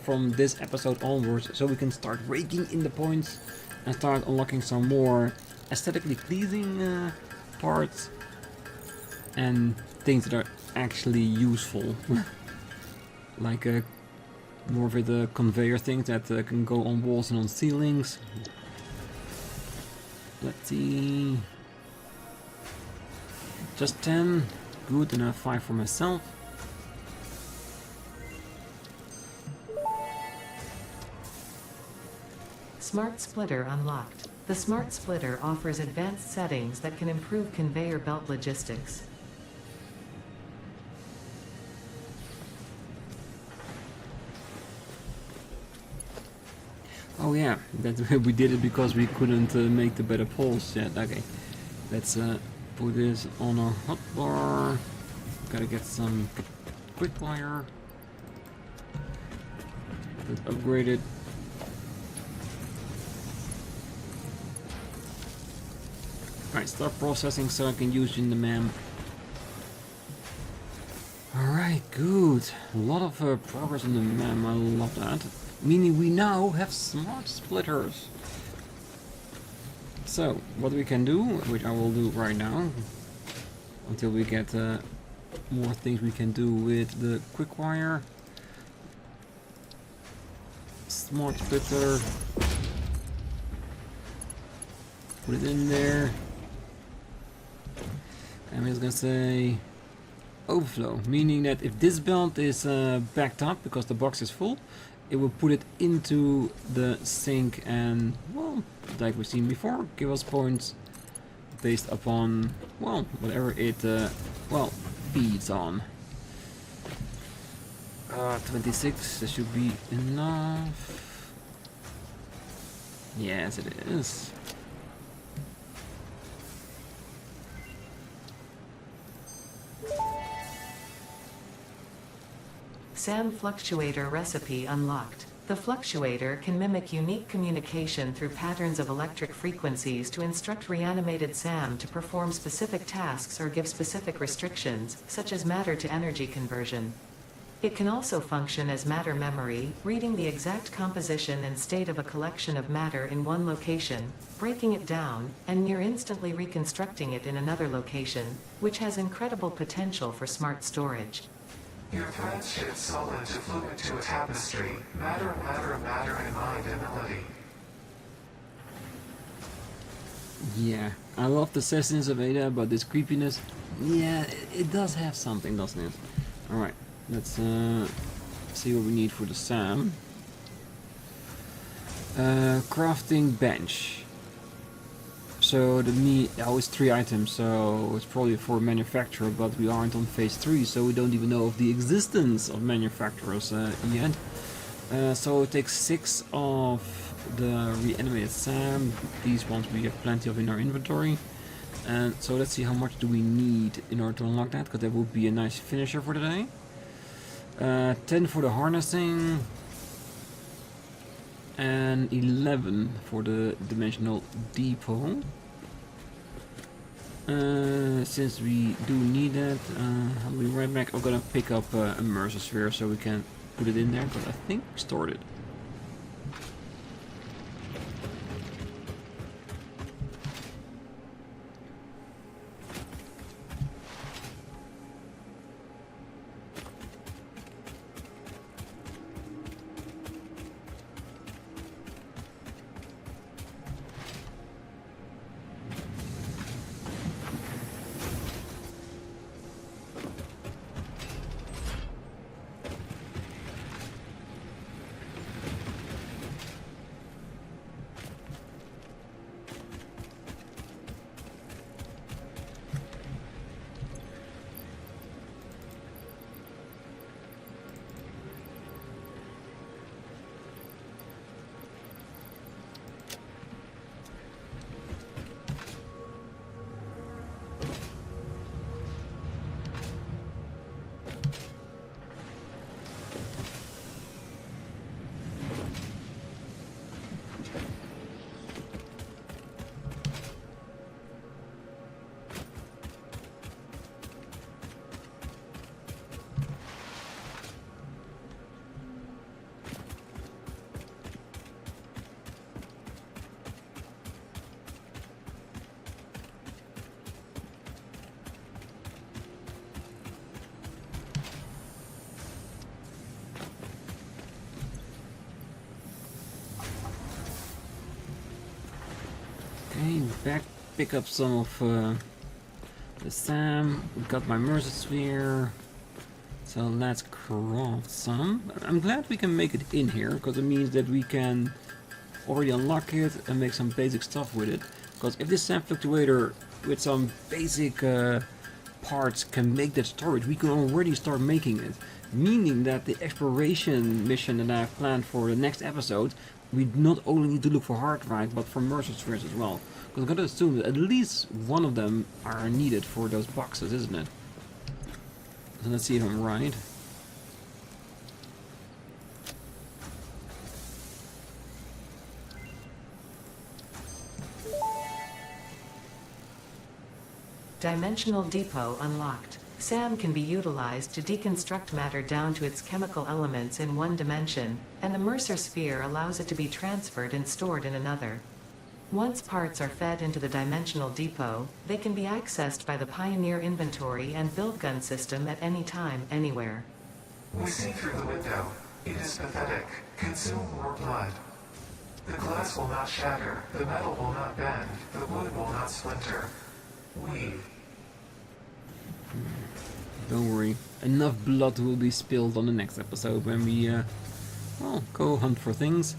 from this episode onwards, so we can start raking in the points and start unlocking some more aesthetically pleasing parts and things that are actually useful. Like more of the conveyor things that can go on walls and on ceilings. Let's see. Just 10. Good, and I have 5 for myself. Smart Splitter unlocked. The Smart Splitter offers advanced settings that can improve conveyor belt logistics. Oh yeah, that we did it because we couldn't make the better poles yet. Okay, let's put this on our hotbar. Gotta get some quick wire. Let's upgrade it. Alright, start processing so I can use in the MAM. Alright, good. A lot of progress in the MAM, I love that. Meaning we now have smart splitters. So, what we can do, which I will do right now, until we get more things we can do with the quick wire. Smart splitter. Put it in there. I'm just gonna say overflow, meaning that if this belt is backed up because the box is full, it will put it into the sink and, well, like we've seen before, give us points based upon, well, whatever it, feeds on. 26, that should be enough. Yes, it is. SAM Fluctuator recipe unlocked. The fluctuator can mimic unique communication through patterns of electric frequencies to instruct reanimated SAM to perform specific tasks or give specific restrictions, such as matter to energy conversion. It can also function as matter memory, reading the exact composition and state of a collection of matter in one location, breaking it down, and near instantly reconstructing it in another location, which has incredible potential for smart storage. Your threads shift solid to fluid to a tapestry. Matter, matter, matter in mind and melody. Yeah, I love the sessions of Ada, but this creepiness, yeah, it does have something, doesn't it? Alright, let's see what we need for the SAM. Crafting bench. so it's 3 items, so it's probably for manufacturer, but we aren't on phase 3, so we don't even know of the existence of manufacturers yet. So it takes 6 of the reanimated SAM. These ones we have plenty of in our inventory. And so let's see how much do we need in order to unlock that, because that would be a nice finisher for today. 10 for the harnessing. And 11 for the dimensional depot. Since we do need that, I'll be right back. I'm gonna pick up a Mercer sphere so we can put it in there, because I think we stored it. Okay, back, pick up some of the SAM. Got my Mercer sphere. So let's craft some. I'm glad we can make it in here, because it means that we can already unlock it and make some basic stuff with it. Because if this SAM fluctuator with some basic parts can make that storage, we can already start making it. Meaning that the exploration mission that I have planned for the next episode, we not only need to look for hard drive, but for Mercer spheres as well. Because I'm gonna assume that at least one of them are needed for those boxes, isn't it? So let's see if I'm right. Dimensional depot unlocked. SAM can be utilized to deconstruct matter down to its chemical elements in one dimension, and the Mercer sphere allows it to be transferred and stored in another. Once parts are fed into the dimensional depot, they can be accessed by the Pioneer inventory and build gun system at any time, anywhere. We see through the window. It is pathetic. Consume more blood. The glass will not shatter, the metal will not bend, the wood will not splinter. We... Don't worry, enough blood will be spilled on the next episode when we well, go hunt for things.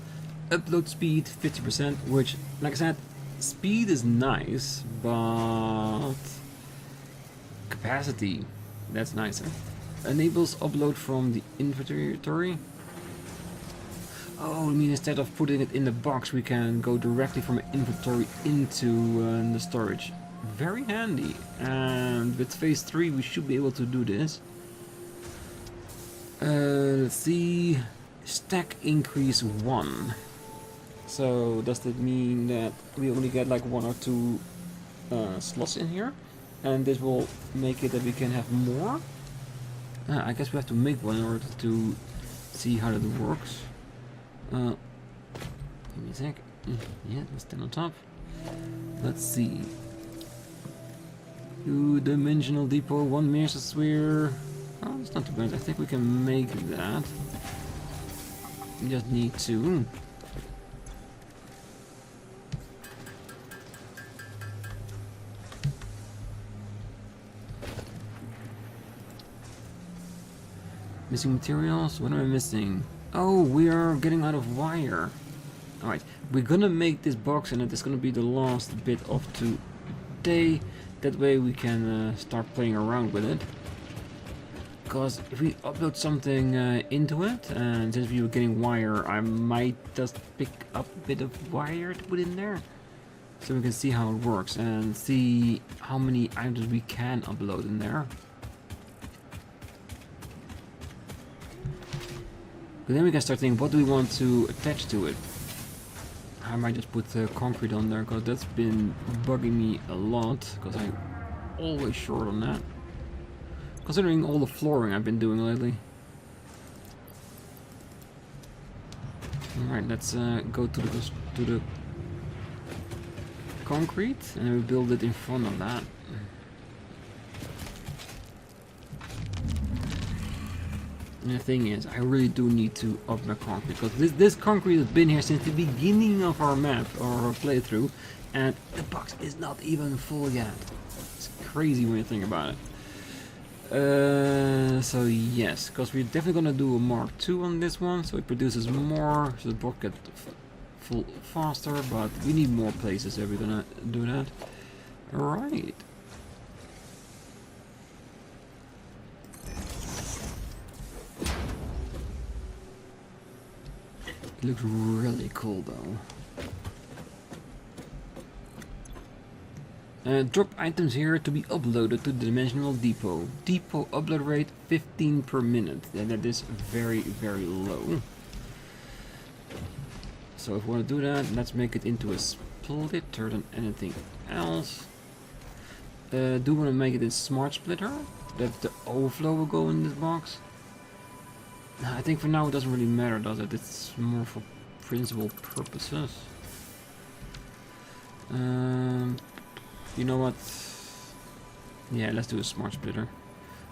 Upload speed 50%, which, like I said, speed is nice, but capacity, that's nicer. Enables upload from the inventory. Oh, I mean, instead of putting it in the box, we can go directly from inventory into the storage. Very handy, and with phase 3 we should be able to do this. Let's see, stack increase 1. So does that mean that we only get like 1 or 2 slots in here, and this will make it that we can have more? I guess we have to make one in order to see how that works. Give me a sec. Yeah, let's stand on top. Let's see. 2-dimensional depot, 1 Mercer sphere. Oh, it's not too bad. I think we can make that. We just need to. Missing materials? What am I missing? Oh, we are getting out of wire. Alright, we're gonna make this box and it is gonna be the last bit of today. That way we can start playing around with it. Because if we upload something into it, and since we were getting wire, I might just pick up a bit of wire to put in there. So we can see how it works and see how many items we can upload in there. But then we can start thinking, what do we want to attach to it? I might just put concrete on there, because that's been bugging me a lot, because I'm always short on that. Considering all the flooring I've been doing lately. Alright, let's go to the concrete, and we build it in front of that. And the thing is, I really do need to up my concrete, because this concrete has been here since the beginning of our map, or our playthrough, and the box is not even full yet. It's crazy when you think about it. So yes, because we're definitely gonna do a Mark II on this one, so it produces more, so the box gets full faster, but we need more places if we're gonna do that. Alright. It looks really cool though. Drop items here to be uploaded to the dimensional depot. Depot upload rate 15 per minute. And that is very, very low. So if we want to do that, let's make it into a splitter than anything else. Do we want to make it a smart splitter? That the overflow will go in this box? I think for now it doesn't really matter, does it? It's more for principal purposes. You know what? Yeah, let's do a smart splitter.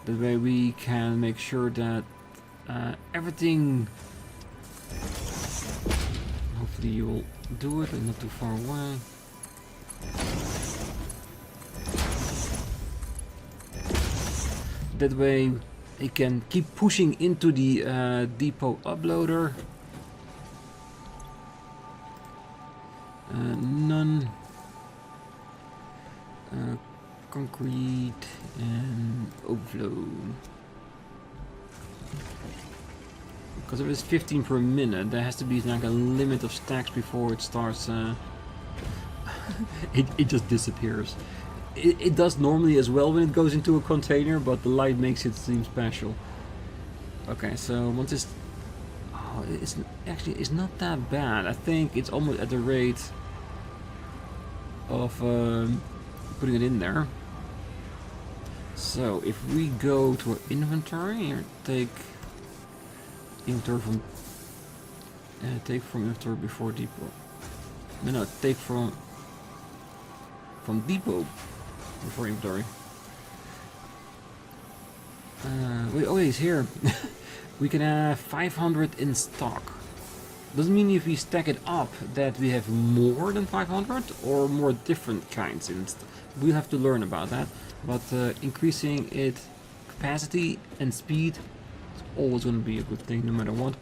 That way we can make sure that everything... Hopefully you will do it and not too far away. That way it can keep pushing into the depot uploader. None. Concrete and overflow. Because if it's 15 per minute, there has to be like a limit of stacks before it starts. It just disappears. It does normally as well when it goes into a container, but the light makes it seem special. Okay, so once it's... Oh, it's not that bad. I think it's almost at the rate of putting it in there. So if we go to our inventory and take inventory from take from inventory before depot. No, take from depot before inventory. Wait, oh, he's here. We can have 500 in stock. Doesn't mean if we stack it up that we have more than 500 or more different kinds. We'll have to learn about that. But increasing its capacity and speed is always going to be a good thing, no matter what.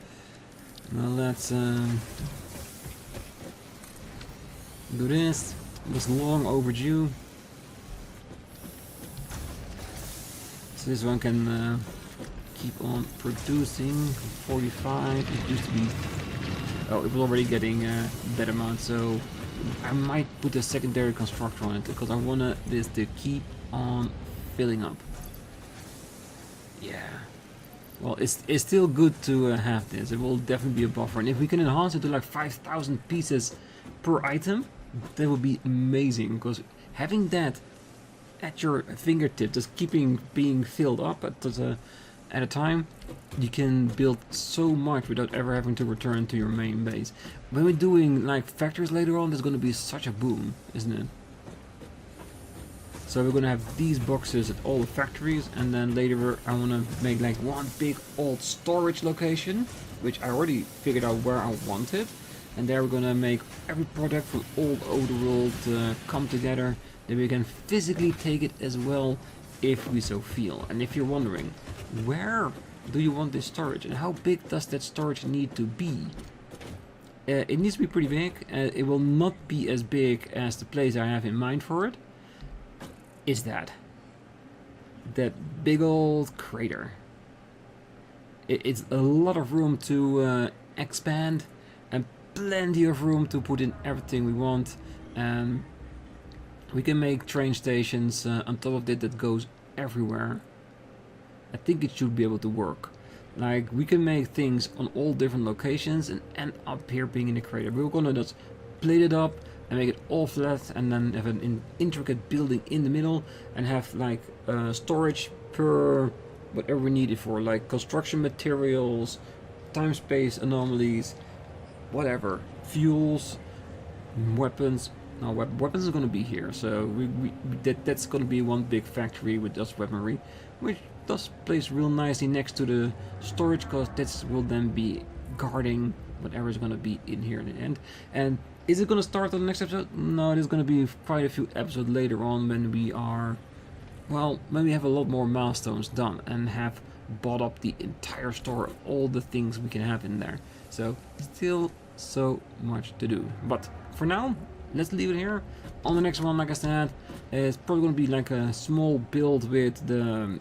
Now let's do this. It was long overdue. So this one can keep on producing. 45. It used to be. Oh, it was already getting that amount. So I might put a secondary constructor on it because I want this to keep on filling up. Yeah. Well, it's still good to have this. It will definitely be a buffer, and if we can enhance it to like 5,000 pieces per item, that would be amazing. Because having that at your fingertip, just being filled up at a time, you can build so much without ever having to return to your main base. When we're doing like factories later on, there's going to be such a boom, isn't it? So we're going to have these boxes at all the factories, and then later I want to make like one big old storage location, which I already figured out where I want it. And there we're going to make every product from all over the world come together. Then we can physically take it as well if we so feel. And if you're wondering, where do you want this storage and how big does that storage need to be? It needs to be pretty big. It will not be as big as the place I have in mind for it. Is that big old crater. It's a lot of room to expand, and plenty of room to put in everything we want. And we can make train stations on top of it that goes everywhere. I think it should be able to work. Like, we can make things on all different locations and end up here being in the crater. We're gonna just plate it up and make it all flat, and then have an intricate building in the middle, and have like storage per whatever we need it for, like construction materials, time space anomalies, whatever, fuels, weapons. No, weapons are going to be here, so that's going to be one big factory with just weaponry, which does place real nicely next to the storage, because that will then be guarding whatever is going to be in here in the end. And is it going to start on the next episode? No, it is going to be quite a few episodes later on, when we are, well, when we have a lot more milestones done and have bought up the entire store of all the things we can have in there. So still so much to do, but for now, let's leave it here. On the next one, like I said, it's probably going to be like a small build with the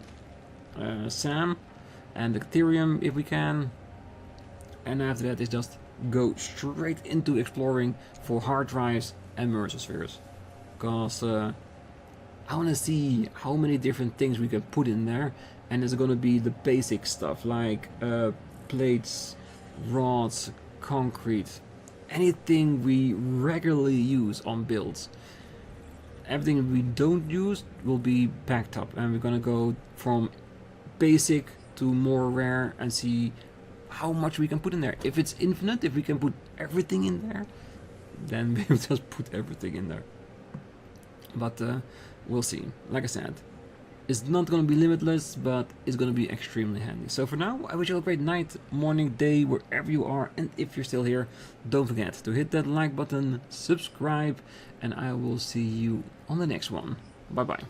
SAM and the Caterium if we can. And after that is just go straight into exploring for hard drives and mercer spheres. Because I want to see how many different things we can put in there. And it's going to be the basic stuff like plates, rods, concrete, anything we regularly use on builds. Everything we don't use will be backed up, and we're gonna go from basic to more rare and see how much we can put in there. If it's infinite, if we can put everything in there, then we'll just put everything in there. But we'll see. Like I said, it's not going to be limitless, but it's going to be extremely handy. So for now, I wish you a great night, morning, day, wherever you are. And if you're still here, don't forget to hit that like button, subscribe, and I will see you on the next one. Bye bye.